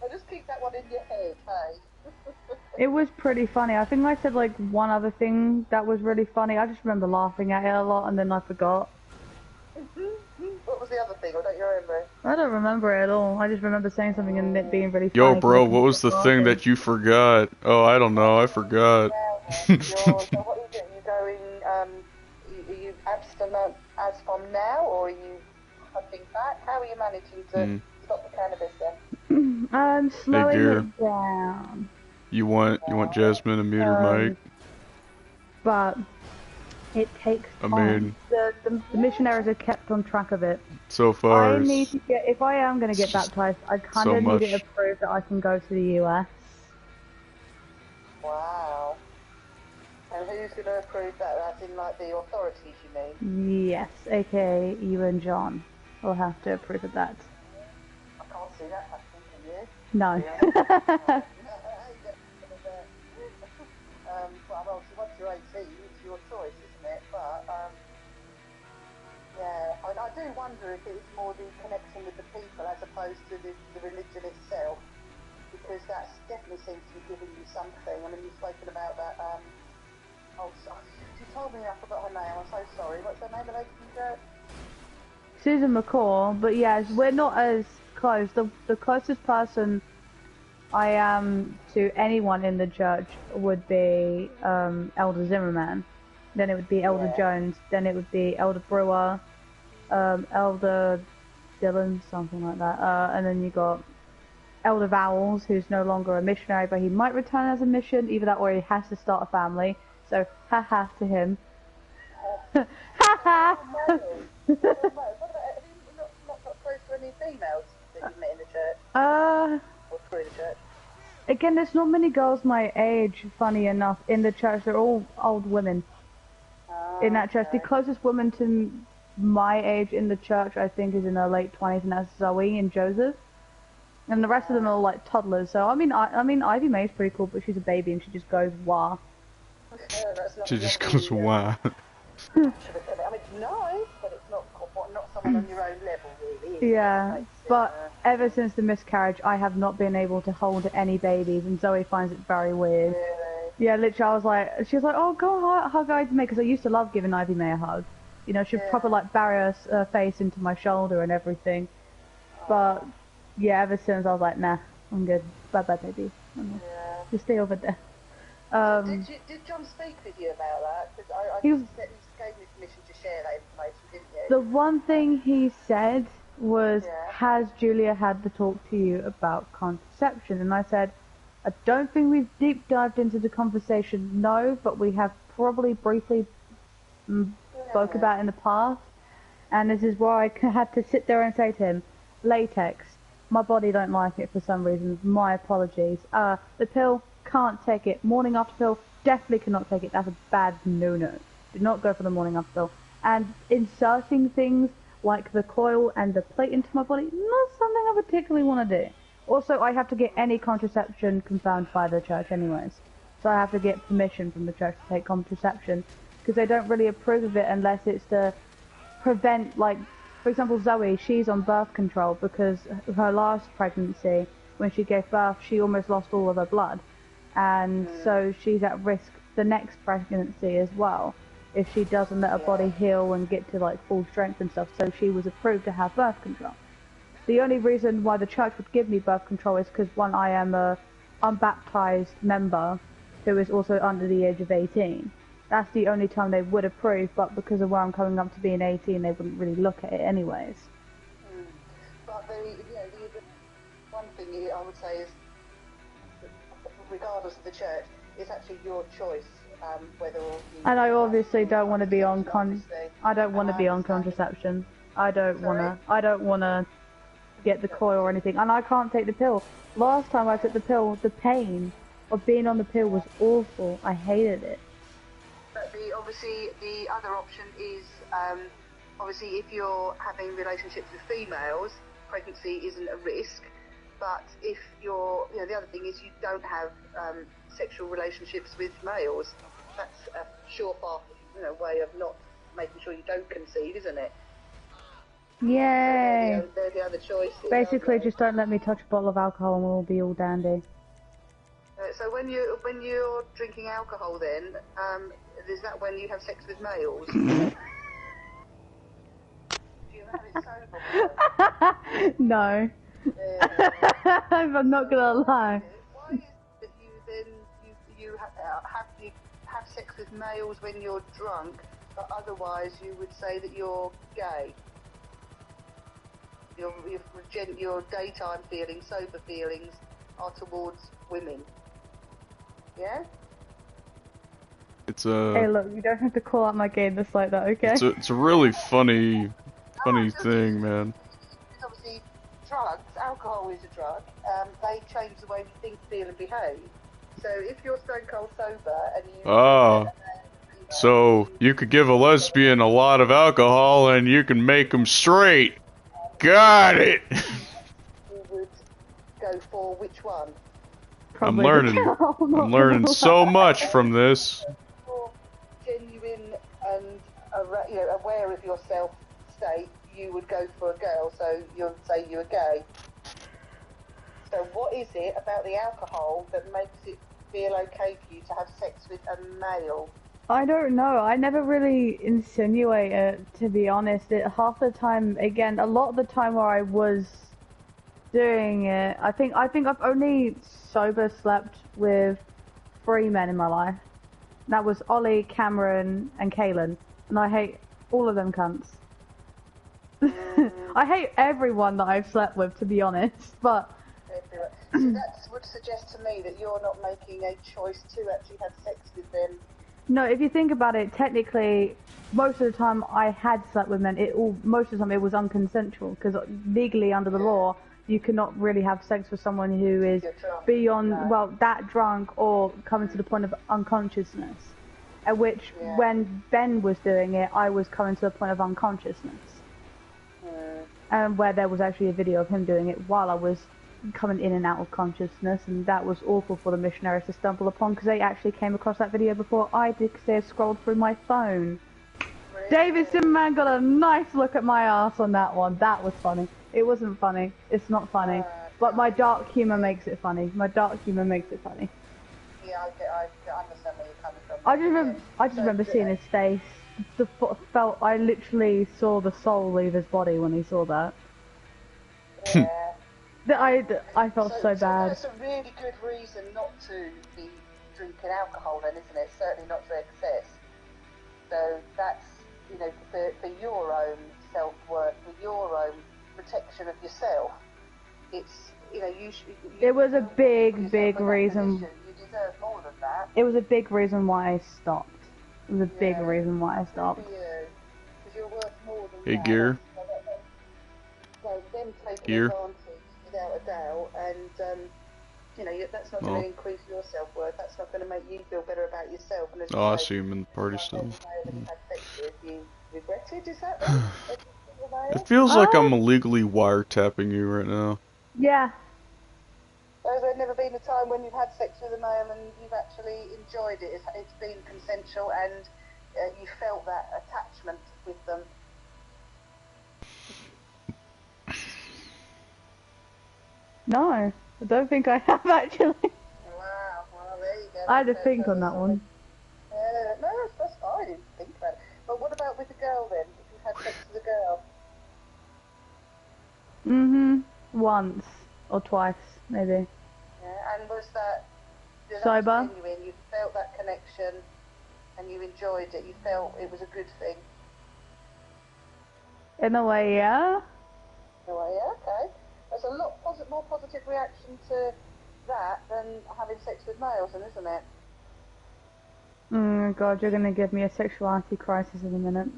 I just keep that one in your head, hey? It was pretty funny. I think I said like one other thing that was really funny. I just remember laughing at it a lot and then I forgot. What was the other thing? I don't remember. I don't remember it at all. I just remember saying something and it being really funny. Yo, bro, what was the thing that you forgot? Oh, I don't know. I forgot. So what are you doing? You going, are you abstinent as from now, or are you cutting back? How are you managing to stop the cannabis then? I'm slowing Gear. it down. You want Jasmine to mute her mic? But it takes I time. mean- The missionaries are kept on track of it. So far, I need to get, if I am going to get baptized, I kind so of need it much. approved that I can go to the US. Wow. And who's going to approve that? As in, like, the authorities, you mean? Yes, aka you and John will have to approve of that. I can't see that happening, can you? No. Well, once you're 18, it's your choice, isn't it? But, yeah, I do wonder if it's more the connection with the people as opposed to the religion itself, because that definitely seems to be giving you something. I mean, you've spoken about that, she told me, I forgot her name, I'm so sorry. What's her name, the lady from church? Susan McCall, but yes, we're not as close. The closest person I am to anyone in the church would be Elder Zimmerman. Then it would be Elder Jones. Then it would be Elder Brewer, Elder Dillon, something like that. And then you got Elder Vowels, who's no longer a missionary, but he might return as a mission. Either that or he has to start a family. So, haha to him. Haha! What about, not close to any females that you met in the church? Or through the church? Again, there's not many girls my age, funny enough, in the church. They're all old women in that church. The closest woman to my age in the church, I think, is in her late 20s, and that's Zoe and Joseph. And the rest of them are like toddlers. So, I mean, Ivy Mae's pretty cool, but she's a baby and she just goes, wah. She just goes, wow. I mean, it's nice, but it's not someone on your own level, really. Is it? Yeah, It's, but ever since the miscarriage, I have not been able to hold any babies, and Zoe finds it very weird. really, Yeah, literally, I was like, she was like, oh, go hug Ivy May, because I used to love giving Ivy May a hug. You know, she'd proper, like, bury her face into my shoulder and everything. But, yeah, ever since I was like, nah, I'm good. Bye-bye, baby. Just stay over there. Did John speak with you about that? Because He he gave me permission to share that information, didn't you? The one thing he said was, has Julia had the talk to you about contraception? And I said, I don't think we've deep dived into the conversation, no, but we have probably briefly spoke about it in the past. And this is why I had to sit there and say to him, latex, my body don't like it for some reason, my apologies. The pill, can't take it. Morning after pill, definitely cannot take it. That's a bad no-no. Do not go for the morning after pill. And inserting things like the coil and the plate into my body, not something I particularly want to do. Also, I have to get any contraception confirmed by the church anyways. So I have to get permission from the church to take contraception, because they don't really approve of it unless it's to prevent, like, for example, Zoe, she's on birth control because her last pregnancy, when she gave birth, she almost lost all of her blood. And so she's at risk the next pregnancy as well, if she doesn't let her body heal and get to, like, full strength and stuff. So she was approved to have birth control. The only reason why the church would give me birth control is because, one, I am a unbaptized member who is also under the age of 18. That's the only time they would approve, but because of where I'm coming up to being 18, they wouldn't really look at it anyways. But the one thing I would say is, regardless of the church, it's actually your choice whether or you... And I obviously don't want to be on I don't want to be on contraception. I don't want to get the coil or anything, and I can't take the pill. Last time I took the pill, the pain of being on the pill was awful. I hated it. But obviously the other option is, obviously if you're having relationships with females, pregnancy isn't a risk. But if you're, the other thing is you don't have sexual relationships with males. That's a surefire, way of not making sure you don't conceive, isn't it? Yay! They're the other choices. Basically, just don't let me touch a bottle of alcohol and we'll be all dandy. So when you're drinking alcohol, then is that when you have sex with males? Do you have it sober? No. I'm not gonna lie. Why is it that you then you have sex with males when you're drunk, but otherwise you would say that you're gay? Your daytime feelings, sober feelings, are towards women. Yeah? It's a... Hey look, you don't have to call out my gayness like that, okay? It's a really funny thing, man. It's obviously drugs, alcohol is a drug, they change the way we think, feel and behave. So if you're stone cold sober and you... Oh. So you could give a lesbian a lot of alcohol and you can make them straight. Got it! You would go for which one? I'm learning so much from this. For genuine and aware of yourself state, you would go for a girl, so you'll say you're gay. So what is it about the alcohol that makes it feel okay for you to have sex with a male? I don't know. I never really insinuate it, to be honest. Half the time, again, a lot of the time where I was doing it, I think I've only sober slept with 3 men in my life. That was Ollie, Cameron, and Kaylin, and I hate all of them cunts. I hate everyone that I've slept with, to be honest, but... So that would suggest to me that you're not making a choice to actually have sex with them. No, if you think about it, technically, most of the time I had slept with men. Most of the time it was unconsensual, because legally under the law, you cannot really have sex with someone who is beyond, that drunk or coming to the point of unconsciousness. At which, when Ben was doing it, I was coming to the point of unconsciousness. And where there was actually a video of him doing it while I was coming in and out of consciousness, and that was awful for the missionaries to stumble upon, because they actually came across that video before I did, because they had scrolled through my phone. Really? David man got a nice look at my ass on that one. That was funny. It wasn't funny. It's not funny. But my dark humour makes it funny. My dark humour makes it funny. Yeah, I understand where you're coming from. I just remember seeing his face. I literally saw the soul leave his body when he saw that. Yeah. I felt so bad. That's a really good reason not to be drinking alcohol then, isn't it? Certainly not to excess. So that's, you know, for your own self-worth, for your own protection of yourself. It's, you know, it was a big reason. You deserve more than that. It was a big reason why I stopped. It was a big reason why I stopped. Because you're worth more than Hey, that. Gear. So them taking Gear. advantage, without a doubt, and you know, that's not going to increase your self-worth. That's not going to make you feel better about yourself. And as Oh, I you say, see him in the party still. you regretted, is that right? It feels like I'm illegally wiretapping you right now. Yeah. Has there never been a time when you've had sex with a male and you've actually enjoyed it? It's been consensual and you felt that attachment with them? No, I don't think I have actually. Wow, well there you go. I had to think on that one. No, that's fine, I didn't think about it. But what about with a girl then? If you had sex with a girl? Once or twice, maybe. Yeah, and was that Sober? genuine? You felt that connection and you enjoyed it, you felt it was a good thing? In a way, yeah. Oh, yeah, okay. There's a lot more positive reaction to that than having sex with males, isn't it? Oh god, you're gonna give me a sexuality crisis in a minute.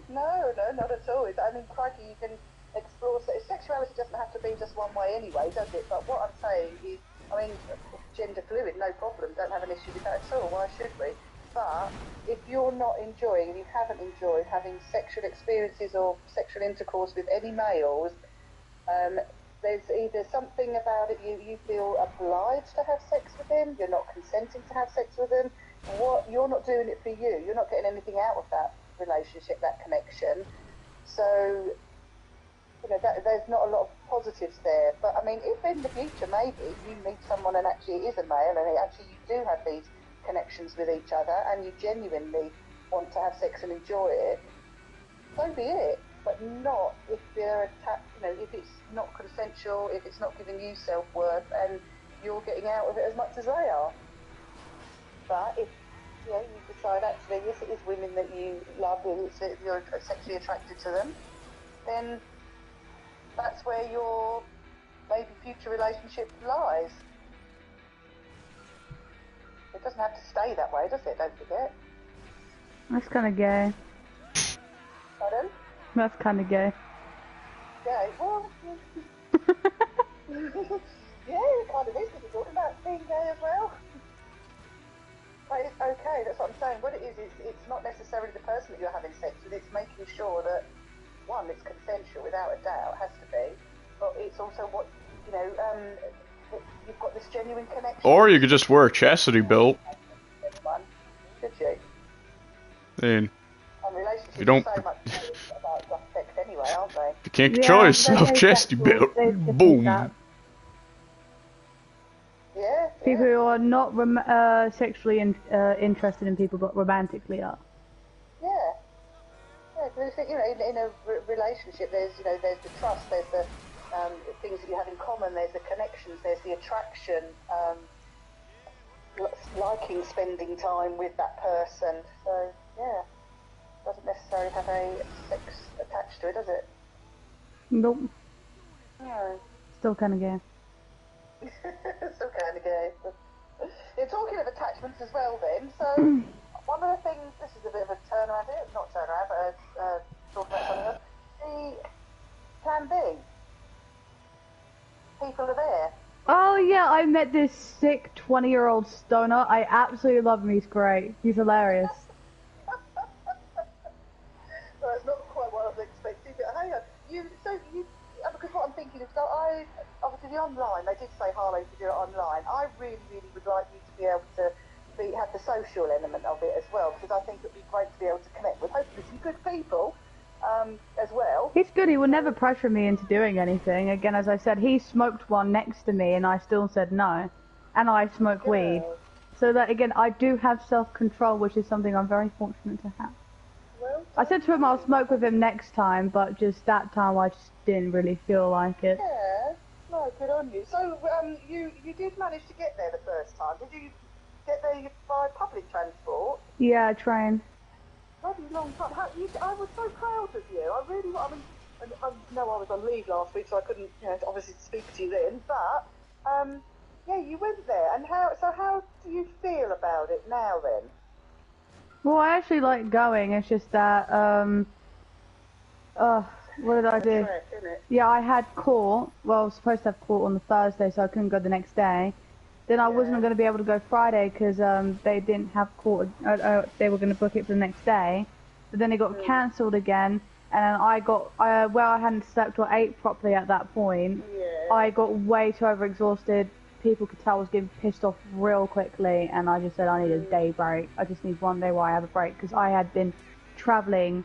No, not at all. I mean, crikey, you can explore... Sexuality doesn't have to be just one way anyway, does it? But what I'm saying is, I mean, gender fluid, no problem. Don't have an issue with that at all. Why should we? But if you're not enjoying, and you haven't enjoyed having sexual experiences or sexual intercourse with any males, there's either something about it you feel obliged to have sex with him, you're not consenting to have sex with him, you're not doing it for you, you're not getting anything out of that relationship, that connection. So, you know, there's not a lot of positives there. But I mean, if in the future maybe you meet someone and actually it is a male and actually you do have these connections with each other and you genuinely want to have sex and enjoy it, so be it. But not if they're attacked, you know, if it's not consensual, if it's not giving you self-worth and you're getting out of it as much as they are. But if, you know, you decide actually, yes, it is women that you love, you're sexually attracted to them, then that's where your maybe future relationship lies. It doesn't have to stay that way, does it? Don't forget. That's kind of gay. Pardon? That's kind of gay. Gay? Well, yeah, it kind of is, because you're talking about being gay as well. But it's okay, that's what I'm saying. What it is, it's not necessarily the person that you're having sex with, it's making sure that, one, it's consensual, without a doubt, has to be, but it's also what, you know, you've got this genuine connection. Or you could just wear a chastity belt. Could you? And Relationships you don't. are so much about just sex anyway, aren't they? You can't control yourself. Chastity belt. Boom. Yeah. People who are not sexually interested in people, but romantically are. Yeah. Yeah, because you know, in a relationship, there's there's the trust, there's the things that you have in common, there's the connections, there's the attraction, liking spending time with that person. So yeah, doesn't necessarily have a sex attached to it, does it? Nope. No. Still kind of gay. Still kind of gay. You're talking of attachments as well then, so one of the things, this is a bit of a turnaround here, not turnaround, but talking about something else, the Plan B. People are there. Oh yeah, I met this sick 20-year-old stoner. I absolutely love him, he's great. He's hilarious. Well, it's not quite what I was expecting, but hang on, because what I'm thinking is, so obviously the online, they did say Harlow to do it online. I really, really would like you to be able to have the social element of it as well, because I think it would be great to be able to connect with hopefully some good people as well. He's good, he would never pressure me into doing anything. Again, as I said, he smoked one next to me and I still said no. and I smoke weed. Girl. So that again, I do have self-control, which is something I'm very fortunate to have. Well, I said to him I'll smoke with him next time, but just that time I just didn't really feel like it. yeah. No, good on you. So, you did manage to get there the first time. Did you get there by public transport? Yeah, train. Bloody long time. I was so proud of you. I really, I mean, I know I was on leave last week, so I couldn't, obviously speak to you then. But, yeah, you went there. And how do you feel about it now then? Well, I actually like going. It's just that, what did I do? Trek, innit? Yeah, I had court. Well, I was supposed to have court on the Thursday, so I couldn't go the next day. Then I wasn't going to be able to go Friday because they didn't have court. They were going to book it for the next day, but then it got cancelled again. And I got I hadn't slept or ate properly at that point. Yeah. I got way too overexhausted. People could tell I was getting pissed off real quickly, and I just said I need a day break. I just need one day where I have a break because I had been travelling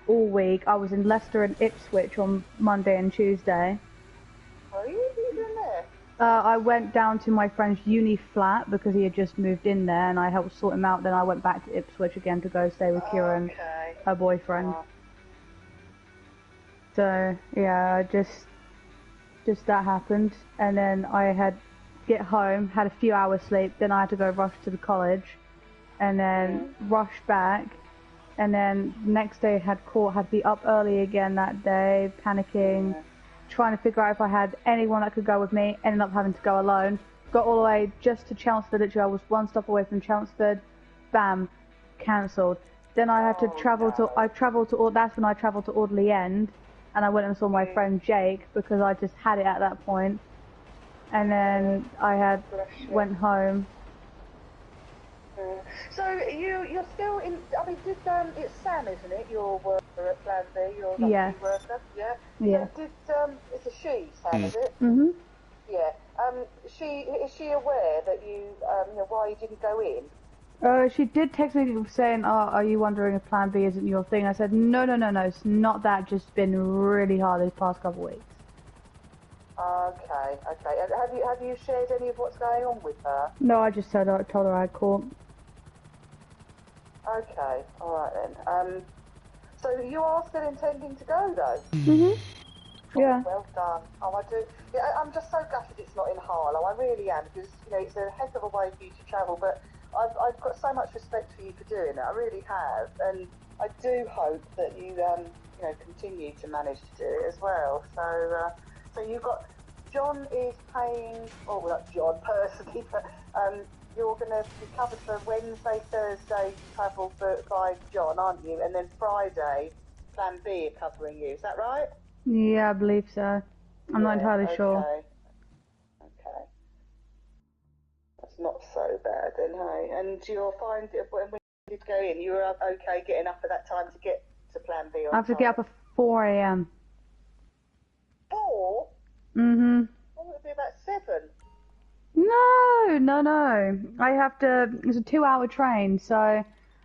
all week. I was in Leicester and Ipswich on Monday and Tuesday. Are you even there? I went down to my friend's uni flat because he had just moved in there, and I helped sort him out. Then I went back to Ipswich again to go stay with Kira and Okay. her boyfriend. Oh. So yeah, just that happened, and then I had to get home, had a few hours sleep, then I had to go rush to the college, and then rush back, and then next day had court, had to be up early again that day, panicking, trying to figure out if I had anyone that could go with me, ended up having to go alone. Got all the way just to Chelmsford, literally I was one stop away from Chelmsford, bam, cancelled. Then I had to travel to, that's when I travelled to Audley End, and I went and saw my friend Jake, because I just had it at that point. And then I went home. So you're still in, I mean, it's Sam, isn't it, your worker at Plan B, your luxury worker? Yeah. Yeah. It's a she, Sam, is it? Mhm. Yeah. Is she aware that why you didn't go in? She did text me saying, are you wondering if Plan B isn't your thing? I said, no, it's not that, just been really hard these past couple of weeks. Okay. And have you shared any of what's going on with her? No, I just told her I had court. Okay, alright then. So you are still intending to go though? Mhm. Yeah. Well done. Oh, I do. Yeah, I'm just so gutted it's not in Harlow. I really am, because it's a heck of a way for you to travel. But I've got so much respect for you for doing it. I really have, and I do hope that you continue to manage to do it as well. So you've got John is paying, well not John personally, but you're going to be covered for Wednesday, Thursday travel by John, aren't you? And then Friday, Plan B are covering you. Is that right? Yeah, I believe so. I'm not entirely sure. Okay. That's not so bad then, hey? And you'll find when you go in, you were okay getting up at that time to get to Plan B on I have to get up at 4 a.m. 4? Mhm. Well, it would be about 7. No. It's a 2-hour train, so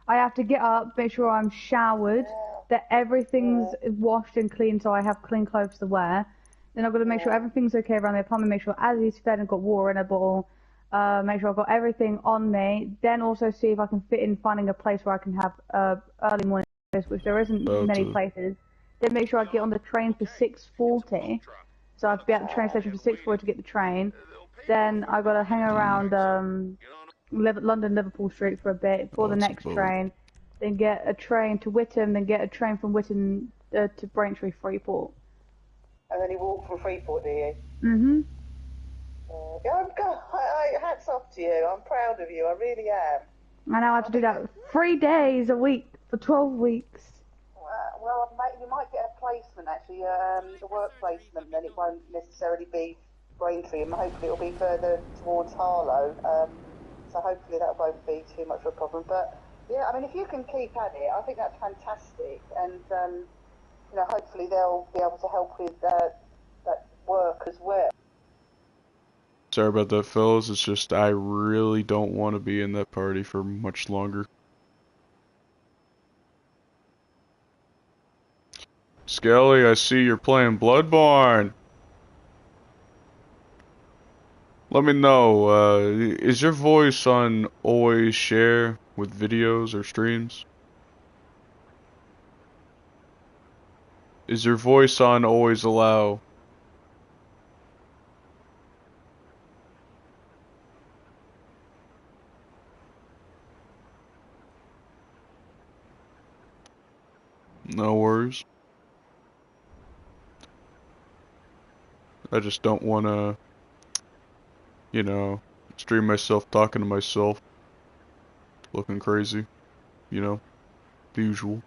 I have to get up, make sure I'm showered, that everything's washed and clean, so I have clean clothes to wear. Then I've got to make sure everything's okay around the apartment, make sure Azzy's fed and got water in a bottle, make sure I've got everything on me. Then also see if I can fit in finding a place where I can have early morning breakfast, which there isn't many places. Then make sure I get on the train for 6:40. So I have to be at the train station for 6:40 to get the train. Then I got to hang around London Liverpool Street for a bit for the next train. Then get a train to Whittam. Then get a train from Whittam to Braintree Freeport. And then you walk from Freeport, do you? Mhm. Hats off to you. I'm proud of you. I really am. I now have to do that 3 days a week for 12 weeks. Well, you might get a placement actually, a work placement. Then it won't necessarily be Braintree, and hopefully it'll be further towards Harlow. So hopefully that won't be too much of a problem. But yeah, I mean, if you can keep at it, I think that's fantastic. And hopefully they'll be able to help with that work as well. Sorry about that, fellas. It's just I really don't want to be in that party for much longer. Skelly, I see you're playing Bloodborne. Let me know, is your voice on always share with videos or streams? Is your voice on always allow? No worries. I just don't wanna, you know, stream myself talking to myself, looking crazy, you know, the usual.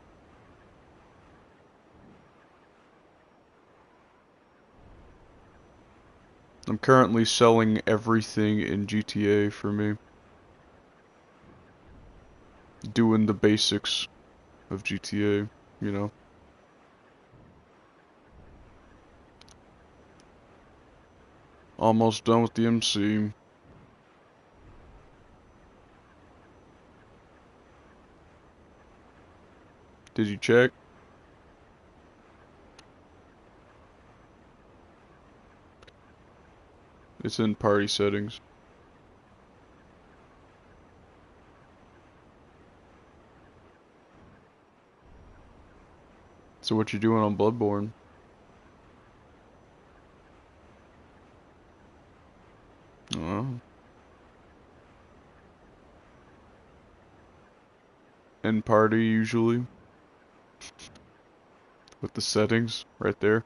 I'm currently selling everything in GTA for me. Doing the basics of GTA, you know. Almost done with the MC. Did you check? It's in party settings. So what you doing on Bloodborne? Oh. In party usually. With the settings right there.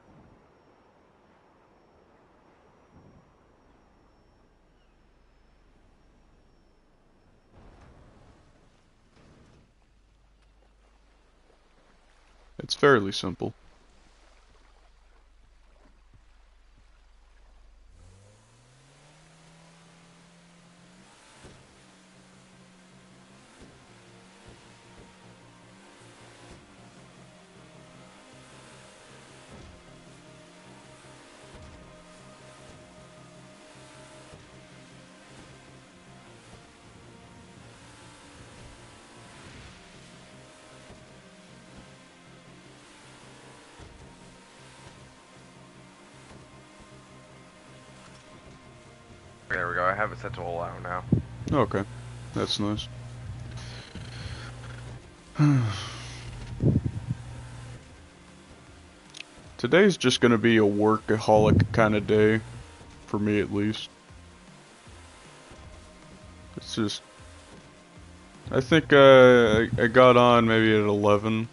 It's fairly simple. There we go, I have it set to allow now. Okay, that's nice. Today's just gonna be a workaholic kind of day, for me at least. It's just, I think I got on maybe at 11,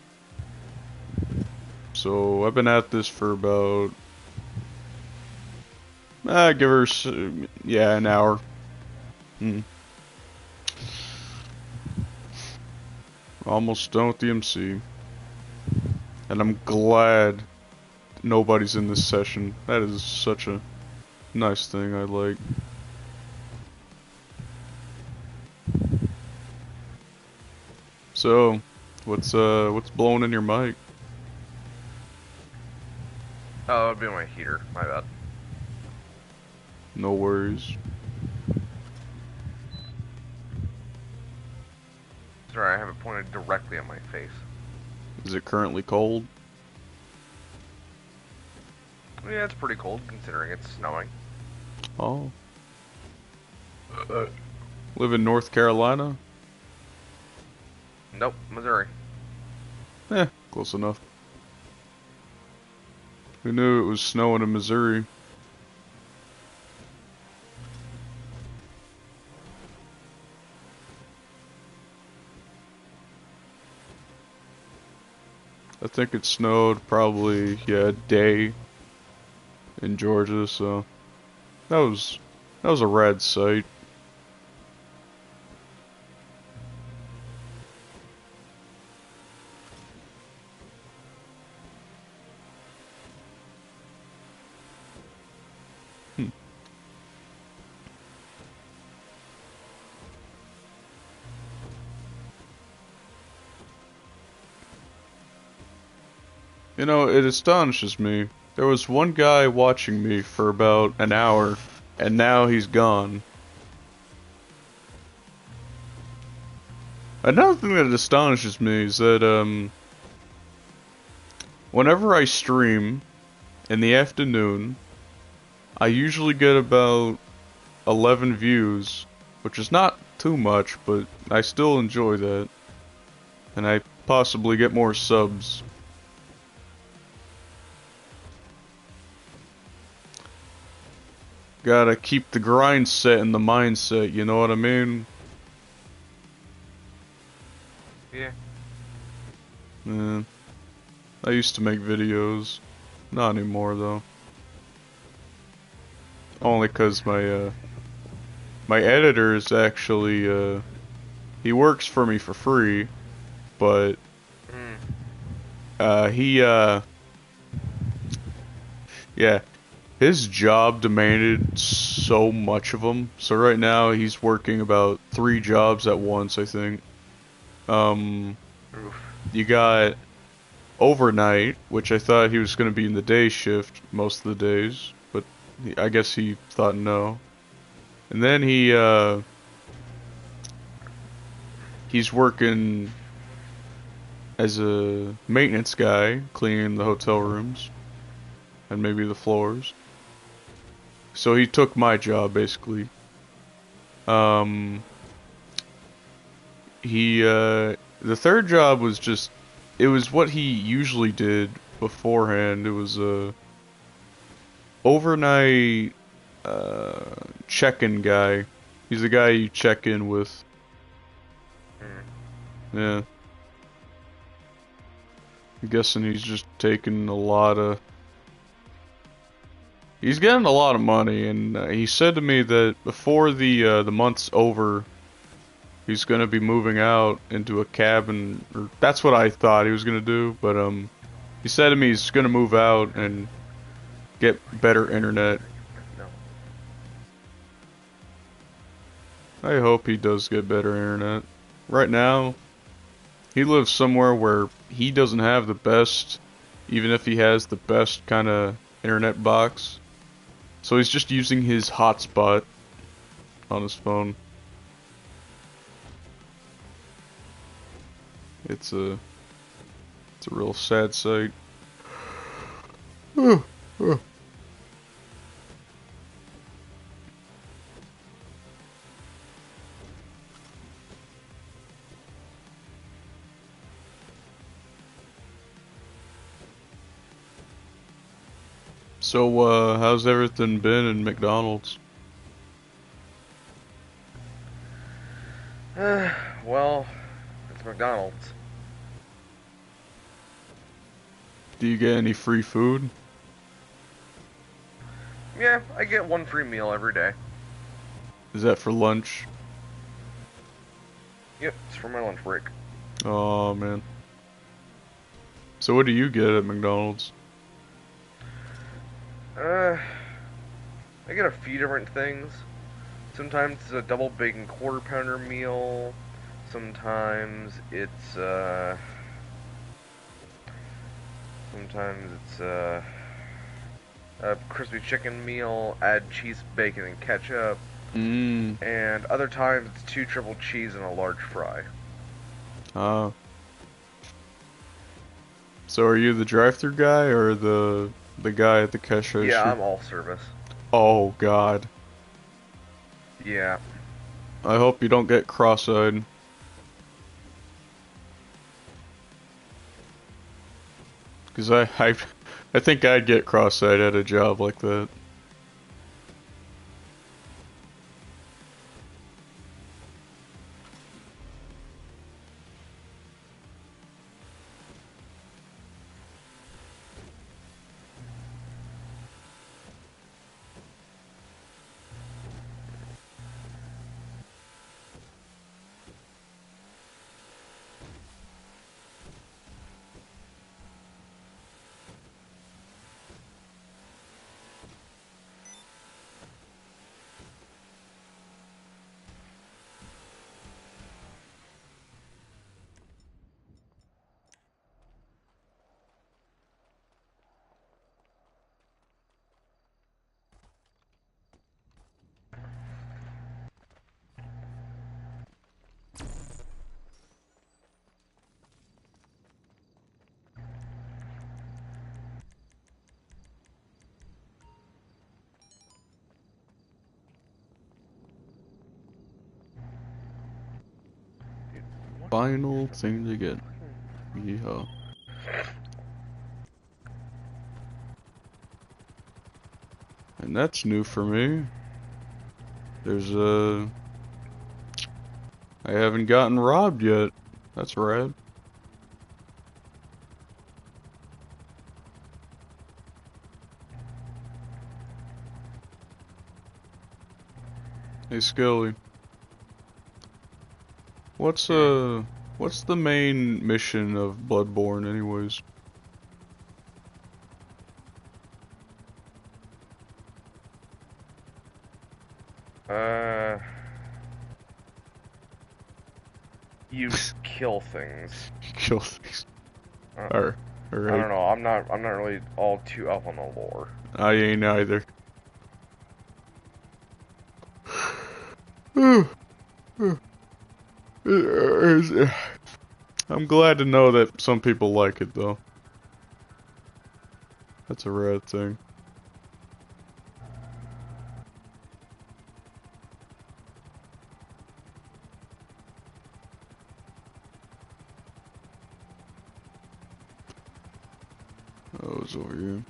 so I've been at this for about, give her, yeah, an hour. Almost done with the MC. And I'm glad nobody's in this session. That is such a nice thing I like. So, what's blowing in your mic? Oh, that'd be my heater, my bad. No worries. Sorry, I have it pointed directly at my face. Is it currently cold? Yeah, it's pretty cold considering it's snowing. Oh. Live in North Carolina? Nope, Missouri. Close enough. Who knew it was snowing in Missouri? I think it snowed probably, yeah, a day in Georgia, so that was a rad sight. You know, it astonishes me. There was one guy watching me for about an hour, and now he's gone. Another thing that astonishes me is that, whenever I stream in the afternoon, I usually get about 11 views, which is not too much, but I still enjoy that. And I possibly get more subs. Gotta keep the grind set and the mindset, you know what I mean? Yeah. Yeah. I used to make videos. Not anymore, though. Only 'cause my editor is actually, he works for me for free, but, yeah, his job demanded so much of him. So right now he's working about 3 jobs at once, I think. You got overnight, which I thought he was going to be in the day shift most of the days, but I guess he thought no. And then he's working as a maintenance guy, cleaning the hotel rooms and maybe the floors. So he took my job basically. The third job was just, it was what he usually did beforehand. It was a overnight check-in guy. He's the guy you check in with. Yeah. I'm guessing he's just taking a lot of... He's getting a lot of money, and he said to me that before the month's over, he's gonna be moving out into a cabin, or that's what I thought he was gonna do, but he said to me he's gonna move out and get better internet. I hope he does get better internet. Right now, he lives somewhere where he doesn't have the best, even if he has the best kind of internet box. So he's just using his hotspot on his phone. It's a real sad sight. So, how's everything been in McDonald's? Well, it's McDonald's. Do you get any free food? Yeah, I get 1 free meal every day. Is that for lunch? Yep, it's for my lunch break. Oh man. So what do you get at McDonald's? I get a few different things. Sometimes it's a double bacon quarter pounder meal. Sometimes it's a crispy chicken meal, add cheese, bacon, and ketchup. And other times it's 2 triple cheese and a large fry. Ah. So are you the drive-thru guy or the guy at the cash register? Yeah, I'm all service. Oh god. Yeah. I hope you don't get cross-eyed. Cause I think I'd get cross-eyed at a job like that. final thing to get. Yeah. And that's new for me. There's I haven't gotten robbed yet. That's rad. Hey Skelly. What's the main mission of Bloodborne anyways? You kill things. Kill things. Alright. I don't know. I'm not really all too up on the lore. I ain't either. I'm glad to know that some people like it though. That's a rad thing. Oh, it's over here.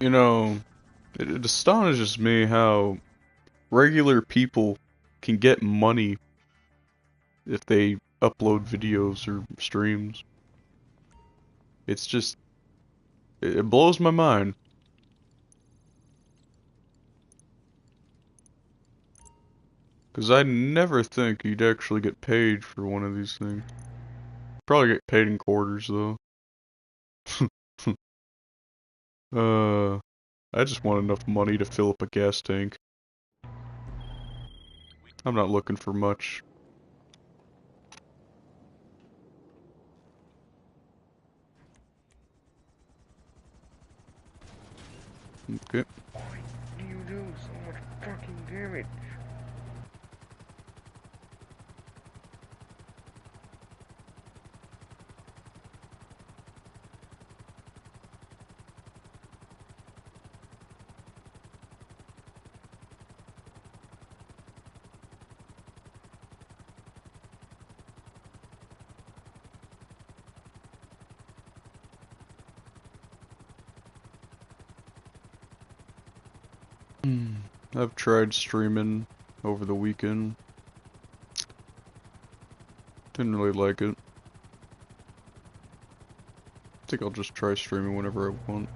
You know, it astonishes me how regular people can get money if they upload videos or streams. It's just, it blows my mind. Because I never think you'd actually get paid for one of these things. Probably get paid in quarters though. I just want enough money to fill up a gas tank. I'm not looking for much. Okay. Why do you do so much fucking damage? I've tried streaming over the weekend. Didn't really like it. I think I'll just try streaming whenever I want.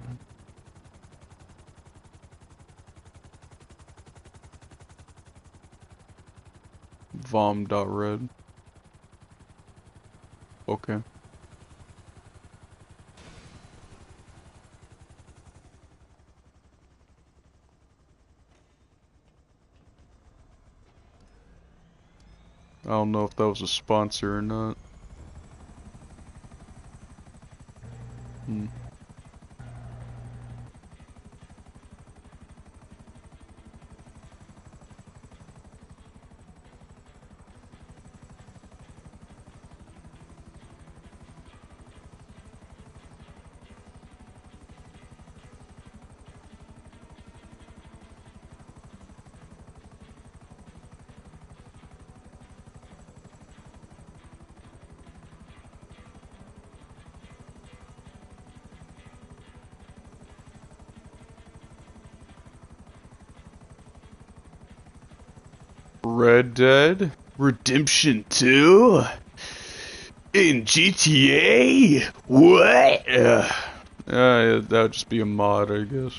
Vom.red. Okay. I don't know if that was a sponsor or not. Red Dead Redemption 2 in GTA? What? Yeah, that would just be a mod, I guess.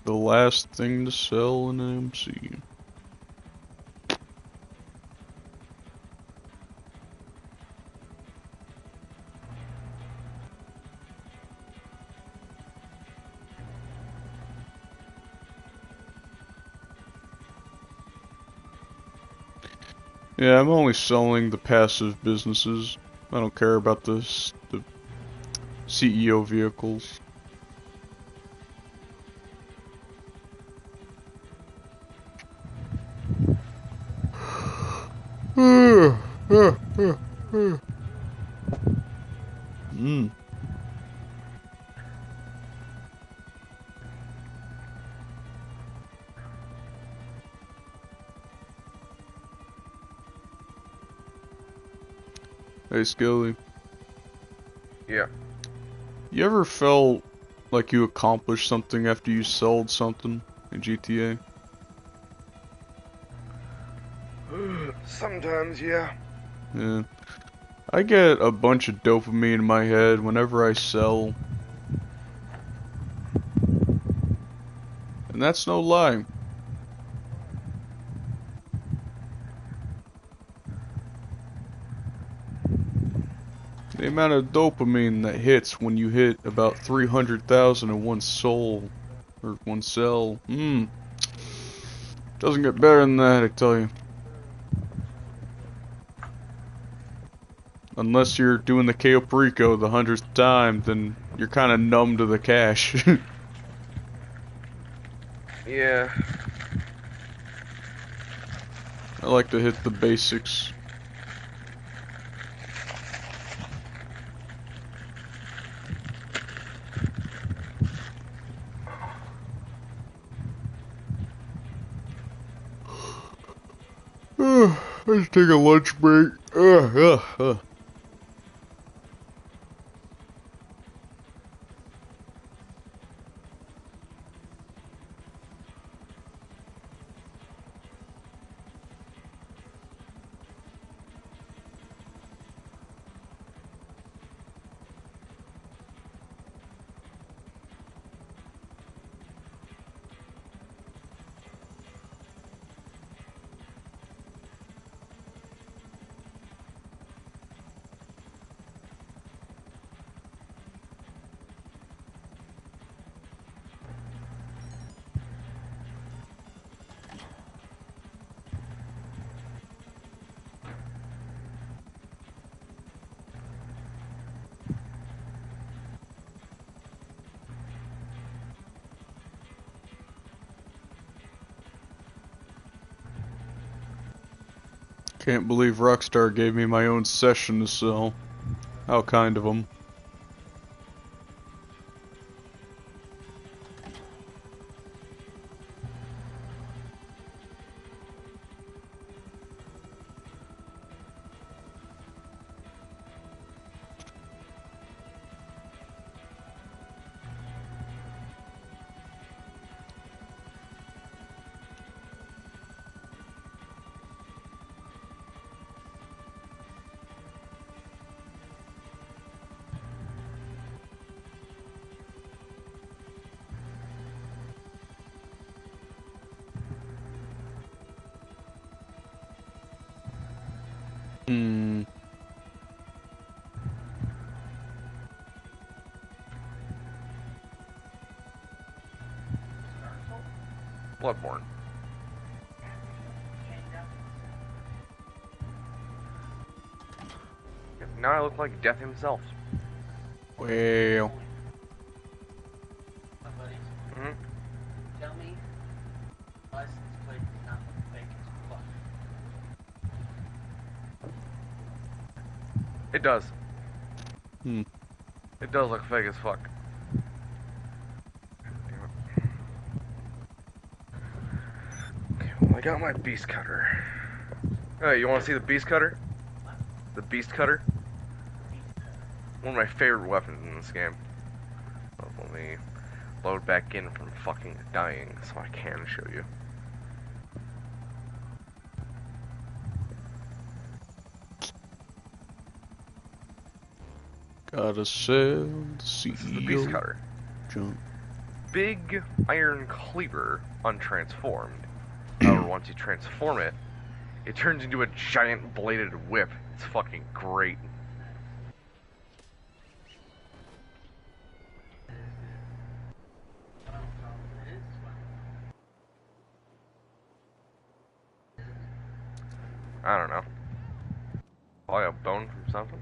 The last thing to sell in an MC. Yeah, I'm only selling the passive businesses. I don't care about the CEO vehicles. Hey, Skilly. Yeah. You ever felt like you accomplished something after you sold something in GTA? Sometimes, yeah. Yeah. I get a bunch of dopamine in my head whenever I sell. And that's no lie. The amount of dopamine that hits when you hit about 300,000 in one soul, or one cell, doesn't get better than that, I tell you. Unless you're doing the Cayo Perico the 100th time, then you're kind of numb to the cash. Yeah. I like to hit the basics. Let's take a lunch break. Can't believe Rockstar gave me my own session to sell. How kind of them. Bloodborne. Now I look like Death himself. Well, Mm-hmm. Tell me, license plate is not fake as fuck. It does. Hmm. It does look fake as fuck. Okay, well, I got my beast cutter. Hey, you want to see the beast cutter? The beast cutter? One of my favorite weapons in this game. Oh, let me load back in from fucking dying so I can show you. Gotta sell the CEO. This is the beast cutter. Jump. big iron cleaver untransformed. However, once you transform it, it turns into a giant bladed whip. It's fucking great. I don't know. Probably a bone from something.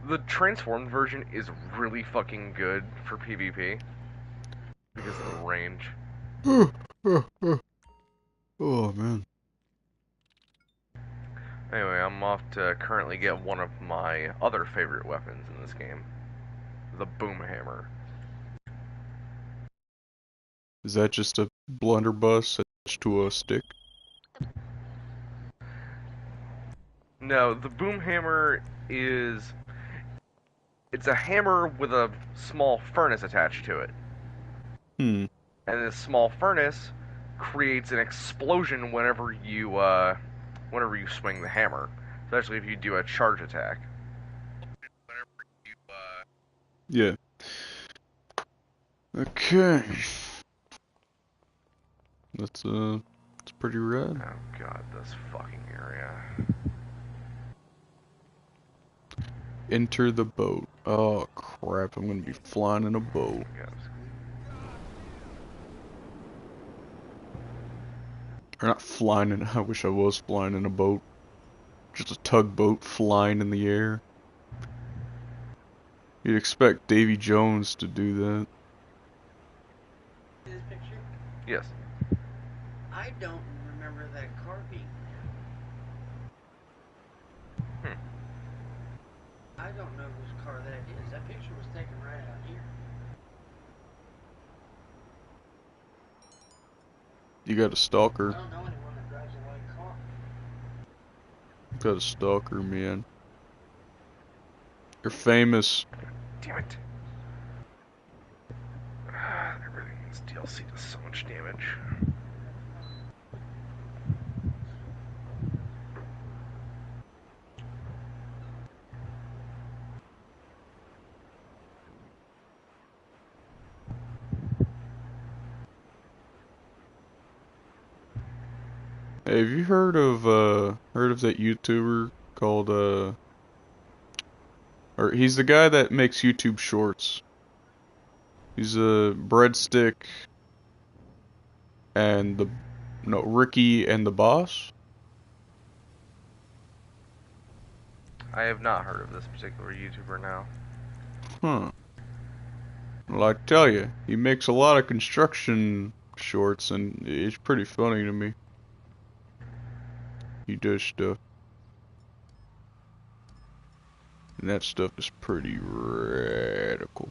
The transformed version is really fucking good for PvP because of the range. Oh man. Anyway, I'm off to currently get one of my other favorite weapons in this game, the boom hammer. Is that just a blunderbuss attached to a stick? No, the boom hammer is... It's a hammer with a small furnace attached to it. Hmm. And this small furnace creates an explosion whenever you swing the hammer, especially if you do a charge attack. Yeah. Okay. That's it's pretty rad. Oh god, this fucking area. Enter the boat. Oh crap, I'm gonna be flying in a boat. Yes. Or not flying in, I wish I was flying in a boat. Just a tugboat flying in the air. You'd expect Davy Jones to do that. This picture? Yes. I don't remember that car being there. I don't know whose car that is. That picture was taken right out here. You got a stalker. I don't know anyone that drives a white car. You got a stalker, man. You're famous. Damn it. Everything in this DLC does so much damage. Hey, have you heard of that YouTuber called or he's the guy that makes YouTube shorts. He's a breadstick and Ricky and the Boss. I have not heard of this particular YouTuber now. Huh. Well, I tell you, he makes a lot of construction shorts and it's pretty funny to me. He does stuff. And that stuff is pretty radical.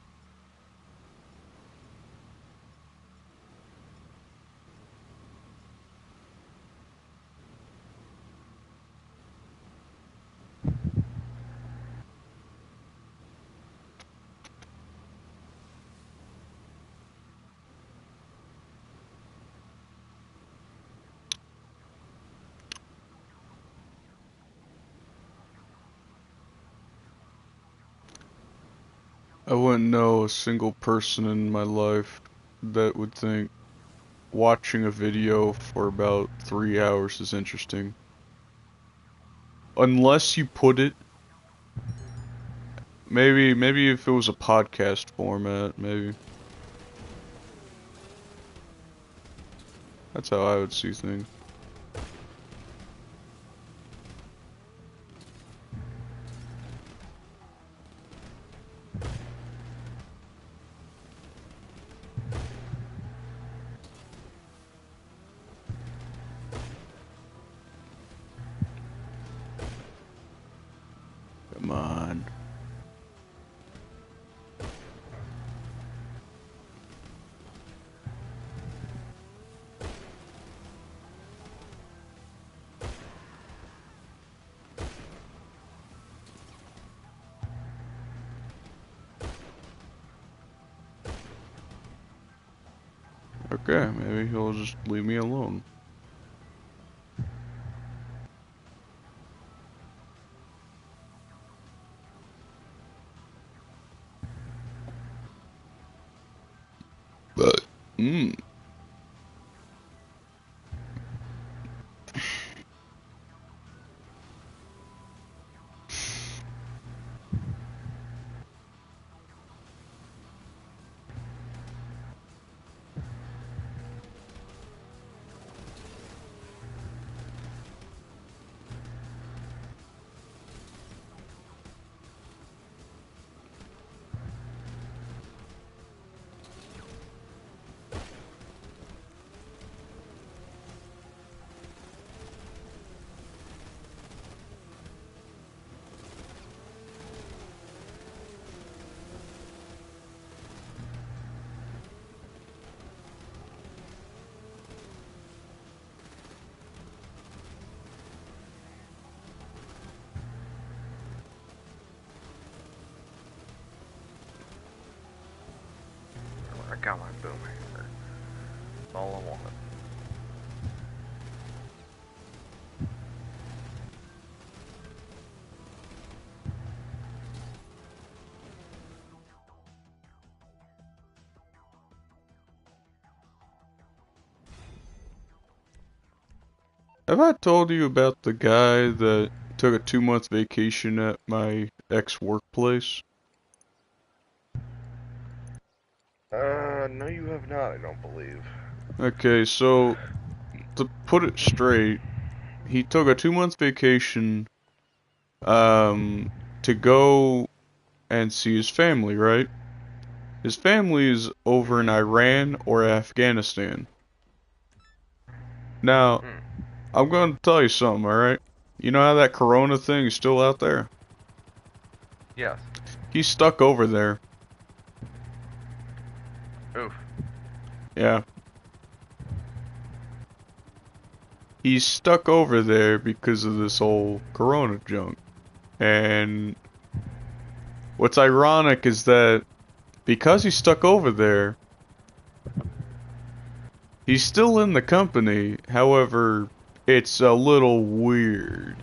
I wouldn't know a single person in my life that would think watching a video for about 3 hours is interesting. Unless you put it, maybe if it was a podcast format, maybe. That's how I would see things. Come on. Okay, maybe he'll just leave me alone. Mmm. I got my boom hammer. That's all I wanted. Have I told you about the guy that took a 2-month vacation at my ex-workplace? No you have not, I don't believe. Okay, so, to put it straight, he took a 2-month vacation, to go and see his family, right? His family is over in Iran or Afghanistan. Now, I'm going to tell you something, alright? You know how that corona thing is still out there? Yes. He's stuck over there. Oof. Yeah. He's stuck over there because of this whole corona junk. And what's ironic is that because he's stuck over there, he's still in the company. However, it's a little weird.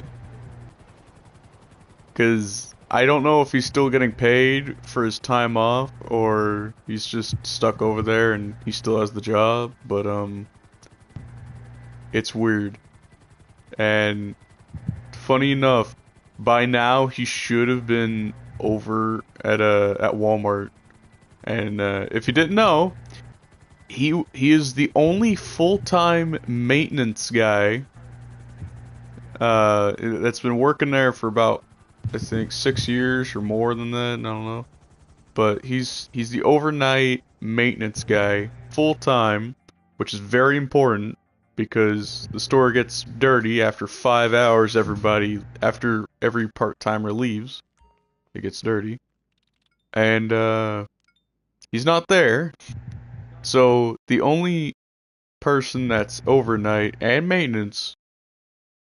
Because I don't know if he's still getting paid for his time off or he's just stuck over there and he still has the job. But, it's weird. And funny enough, by now he should have been over at Walmart. And if you didn't know, he is the only full-time maintenance guy that's been working there for about, I think, 6 years or more than that. I don't know. But he's the overnight maintenance guy, full-time, which is very important because the store gets dirty after 5 hours. After every part-timer leaves, it gets dirty. And he's not there. So the only person that's overnight and maintenance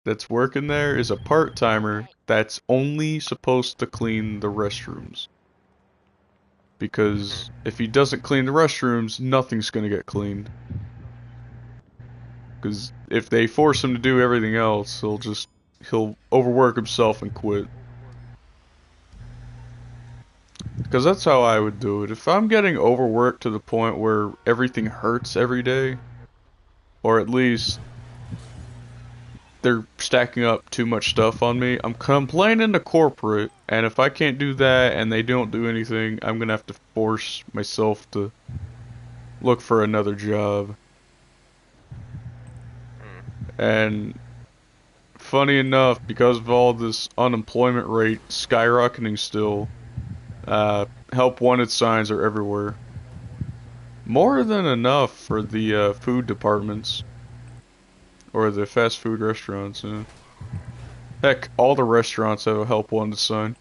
that's working there is a part-timer that's only supposed to clean the restrooms. Because if he doesn't clean the restrooms, nothing's gonna get cleaned. Because if they force him to do everything else, he'll overwork himself and quit. Because that's how I would do it. If I'm getting overworked to the point where everything hurts every day, or at least they're stacking up too much stuff on me, I'm complaining to corporate, and if I can't do that and they don't do anything, I'm gonna have to force myself to look for another job. And funny enough, because of all this unemployment rate skyrocketing still, help wanted signs are everywhere. More than enough for the food departments. Or the fast food restaurants. Heck, all the restaurants have a help wanted sign.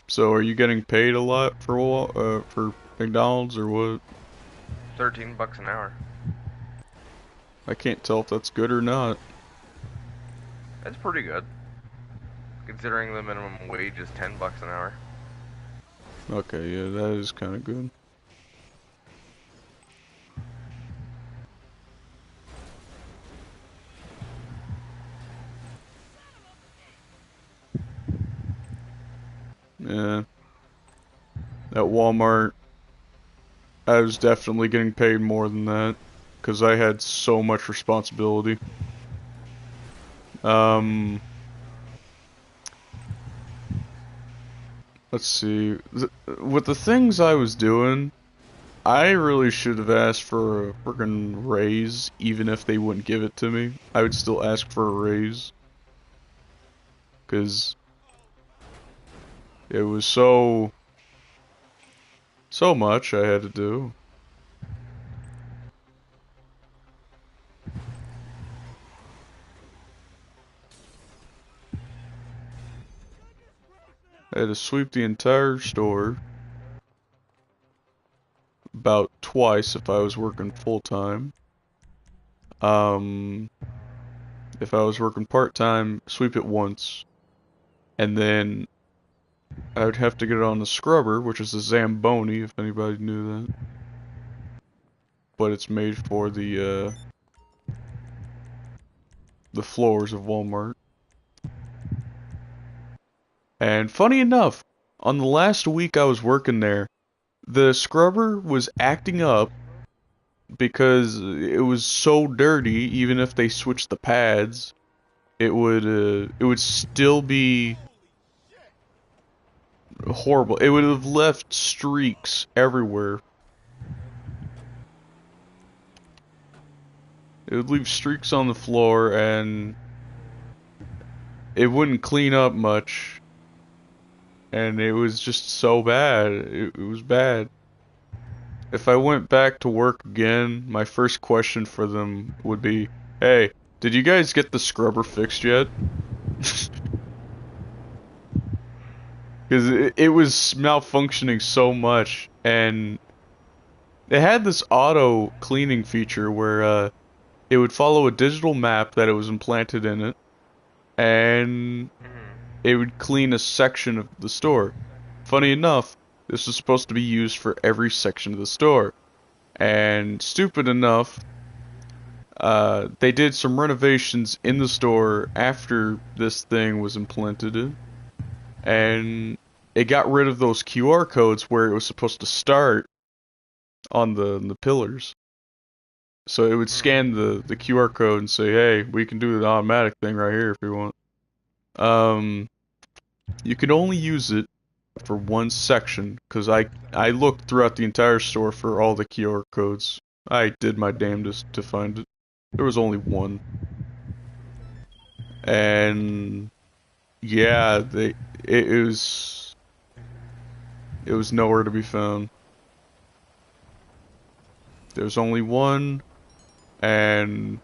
So, are you getting paid a lot for McDonald's or what? $13 an hour. I can't tell if that's good or not. That's pretty good. Considering the minimum wage is $10 an hour. Okay, yeah, that is kind of good. Yeah. At Walmart, I was definitely getting paid more than that, because I had so much responsibility. Let's see. With the things I was doing, I really should have asked for a freaking raise, even if they wouldn't give it to me. I would still ask for a raise. Because it was so much I had to do. I had to sweep the entire store about twice if I was working full-time. If I was working part-time, sweep it once. And then I would have to get it on the scrubber, which is a Zamboni, if anybody knew that. But it's made for the floors of Walmart. And funny enough, on the last week I was working there, the scrubber was acting up because it was so dirty. Even if they switched the pads, it would still be horrible. It would have left streaks everywhere. It would leave streaks on the floor, and it wouldn't clean up much. And it was just so bad. It was bad. If I went back to work again, my first question for them would be, hey, did you guys get the scrubber fixed yet? Because it was malfunctioning so much, and it had this auto cleaning feature where it would follow a digital map that it was implanted in it, and it would clean a section of the store. Funny enough, this was supposed to be used for every section of the store. And stupid enough, they did some renovations in the store after this thing was implemented. And it got rid of those QR codes where it was supposed to start on the pillars. So it would scan the QR code and say, hey, we can do the automatic thing right here if you want. You could only use it for one section, because I looked throughout the entire store for all the QR codes. I did my damnedest to find it. There was only one. And yeah, it was nowhere to be found. There was only one, and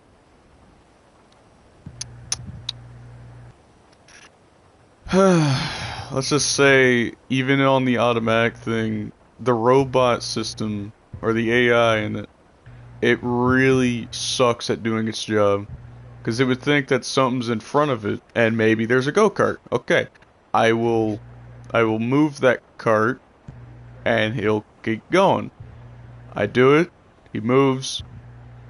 let's just say, even on the automatic thing, the robot system, or the AI in it really sucks at doing its job. Because it would think that something's in front of it, and maybe there's a go-kart. Okay, I will move that cart, and he'll keep going. I do it, he moves,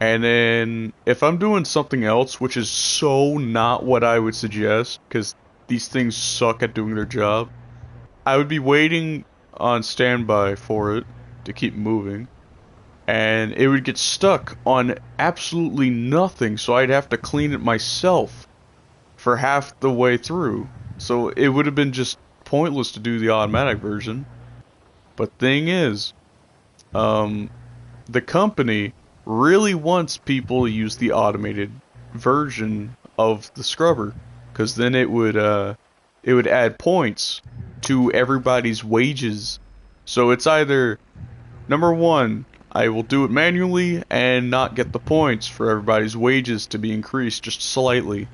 and then if I'm doing something else, which is so not what I would suggest, because these things suck at doing their job, I would be waiting on standby for it to keep moving, and it would get stuck on absolutely nothing, so I'd have to clean it myself for half the way through. So it would have been just pointless to do the automatic version. But thing is, the company really wants people to use the automated version of the scrubber, because then it would add points to everybody's wages. So it's either, number one, I will do it manually and not get the points for everybody's wages to be increased just slightly.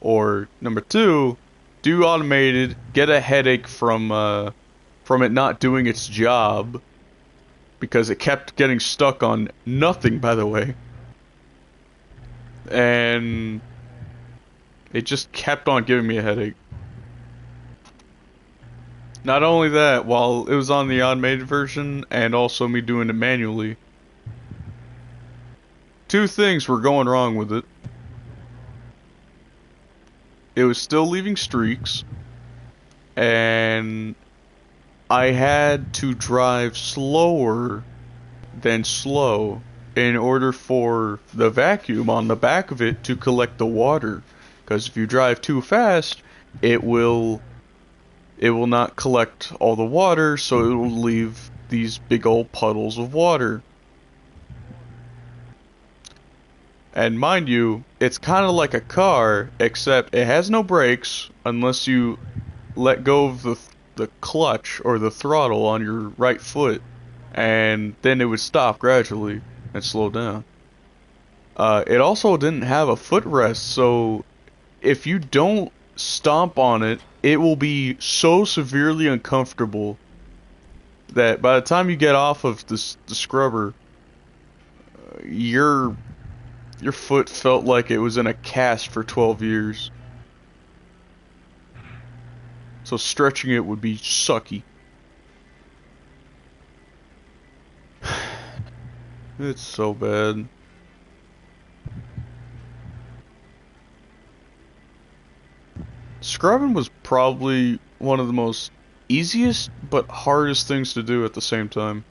Or number two, do automated, get a headache from it not doing its job, because it kept getting stuck on nothing, by the way. And it just kept on giving me a headache. Not only that, while it was on the automated version, and also me doing it manually, two things were going wrong with it. It was still leaving streaks, and I had to drive slower than slow in order for the vacuum on the back of it to collect the water. Because if you drive too fast, it will not collect all the water, so it will leave these big old puddles of water. And mind you, it's kind of like a car, except it has no brakes unless you let go of the clutch or the throttle on your right foot, and then it would stop gradually and slow down. It also didn't have a footrest, so if you don't stomp on it, it will be so severely uncomfortable that by the time you get off of the scrubber, your foot felt like it was in a cast for 12 years. So stretching it would be sucky. It's so bad. Scrubbing was probably one of the most easiest but hardest things to do at the same time.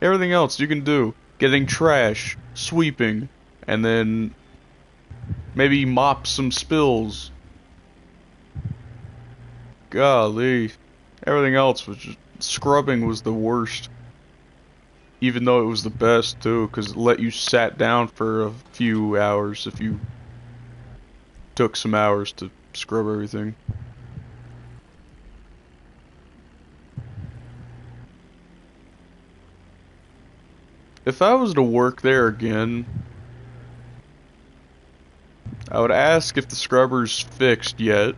Everything else you can do. Getting trash, sweeping, and then maybe mop some spills. Golly. Everything else was just... Scrubbing was the worst. Even though it was the best too, because it let you sat down for a few hours if you took some hours to scrub everything. If I was to work there again, I would ask if the scrubber's fixed yet,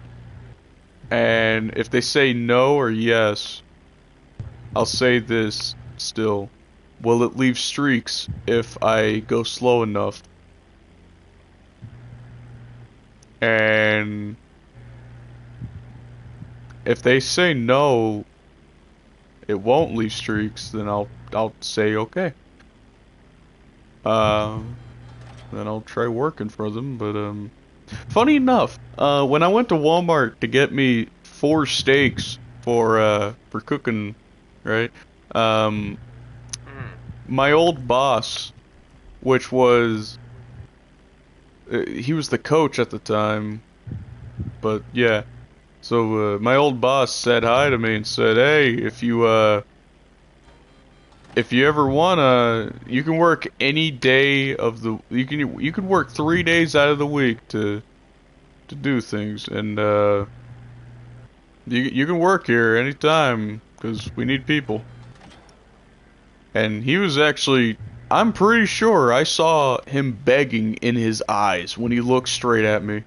and if they say no or yes, I'll say this still. Will it leave streaks if I go slow enough? And if they say no, it won't leave streaks, then I'll say okay. Then I'll try working for them, but funny enough, when I went to Walmart to get me 4 steaks for cooking, right? My old boss, which was he was the coach at the time, but yeah. So my old boss said hi to me and said, "Hey, if you ever wanna, you can work any day of the you can work 3 days out of the week to do things, and you can work here anytime because we need people." And he was actually, I'm pretty sure I saw him begging in his eyes when he looked straight at me.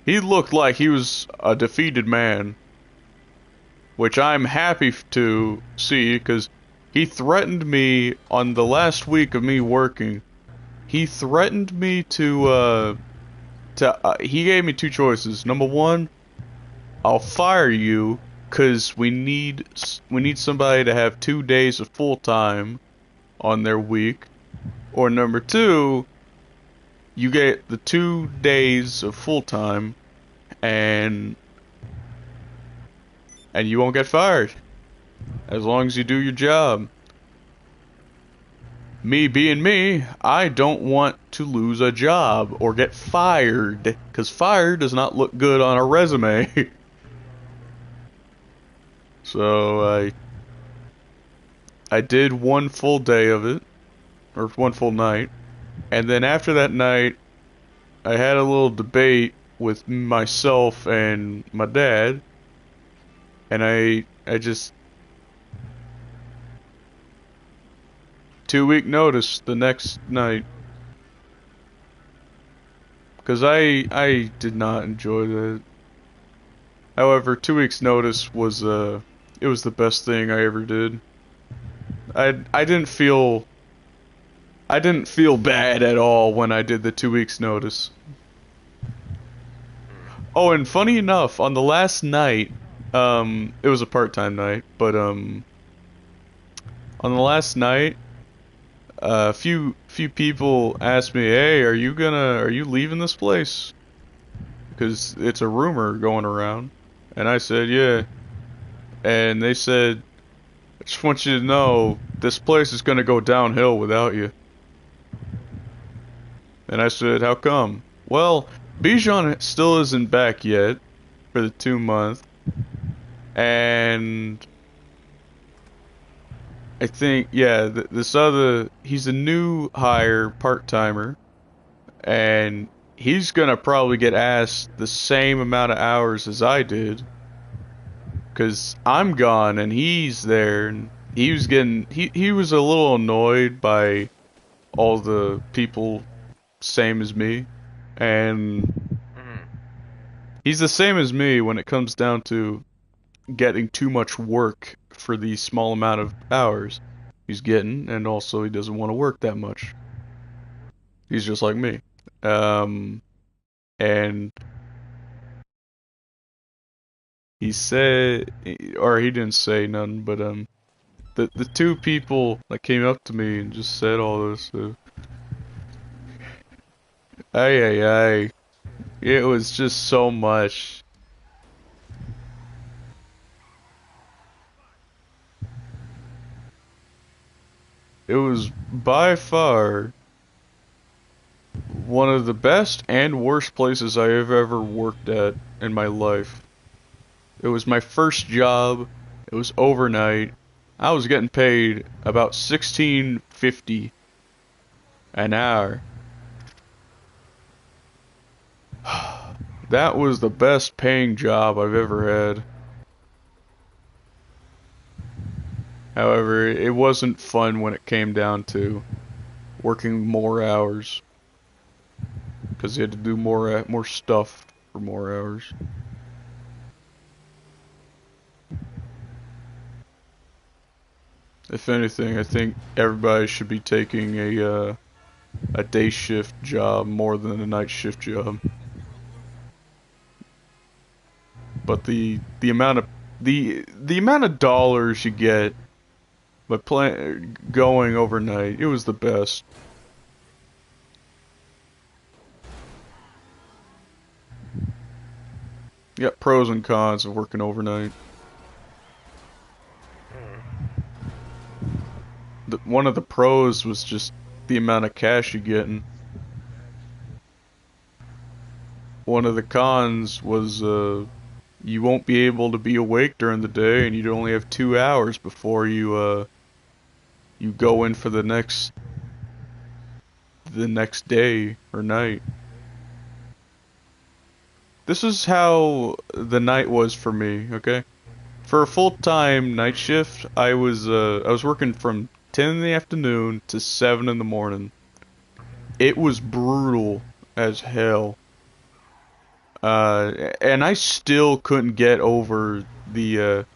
He looked like he was a defeated man, which I'm happy to see, because he threatened me on the last week of me working. He threatened me to he gave me 2 choices. Number 1, I'll fire you, cause we need somebody to have 2 days of full time on their week. Or number 2, you get the 2 days of full time, and you won't get fired as long as you do your job. Me being me, I don't want to lose a job or get fired, cause fired does not look good on a resume. So I did 1 full day of it, or 1 full night, and then after that night, I had a little debate with myself and my dad, and I just 2-week notice the next night, because I did not enjoy that. However, 2 weeks notice was it was the best thing I ever did. I didn't feel bad at all when I did the 2 weeks notice. Oh, and funny enough, on the last night, it was a part-time night, but on the last night, a few people asked me, "Hey, are you leaving this place?" because it's a rumor going around. And I said, yeah. And they said, I just want you to know, this place is gonna go downhill without you. And I said, how come? Well, Bijan still isn't back yet for the 2 month. And I think, yeah, this other, he's a new hire, part-timer. And he's gonna probably get asked the same amount of hours as I did. Cause I'm gone and he's there, and he was getting, he was a little annoyed by all the people same as me. And he's the same as me when it comes down to getting too much work for the small amount of hours he's getting, and also he doesn't want to work that much. He's just like me. And he said, or he didn't say nothing, but the two people that came up to me and just said all this, ay, it was just so much. It was by far one of the best and worst places I have ever worked at in my life. It was my first job. It was overnight. I was getting paid about $16.50 an hour. That was the best paying job I've ever had. However, it wasn't fun when it came down to working more hours, because you had to do more stuff for more hours. If anything, I think everybody should be taking a day shift job more than a night shift job. But the amount of dollars you get by going overnight, it was the best. You got pros and cons of working overnight. One of the pros was just the amount of cash you're getting. One of the cons was you won't be able to be awake during the day, and you'd only have 2 hours before you go in for the next day or night. This is how the night was for me, okay? For a full-time night shift, I was working from 10 in the afternoon to 7 in the morning. It was brutal as hell. And I still couldn't get over the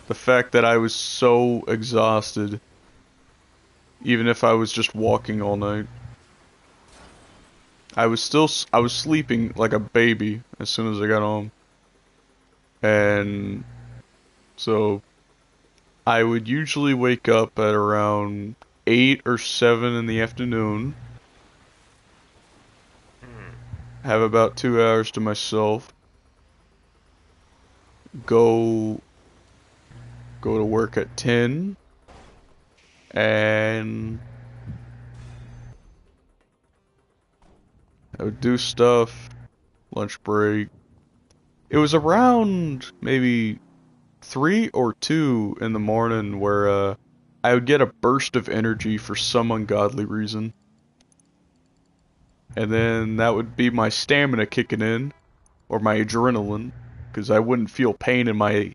fact that I was so exhausted, even if I was just walking all night. I was sleeping like a baby as soon as I got home. And so I would usually wake up at around 8 or 7 in the afternoon, have about 2 hours to myself, go to work at 10, and I would do stuff, lunch break. It was around maybe 3 or 2 in the morning where I would get a burst of energy for some ungodly reason. And then that would be my stamina kicking in, or my adrenaline, because I wouldn't feel pain in my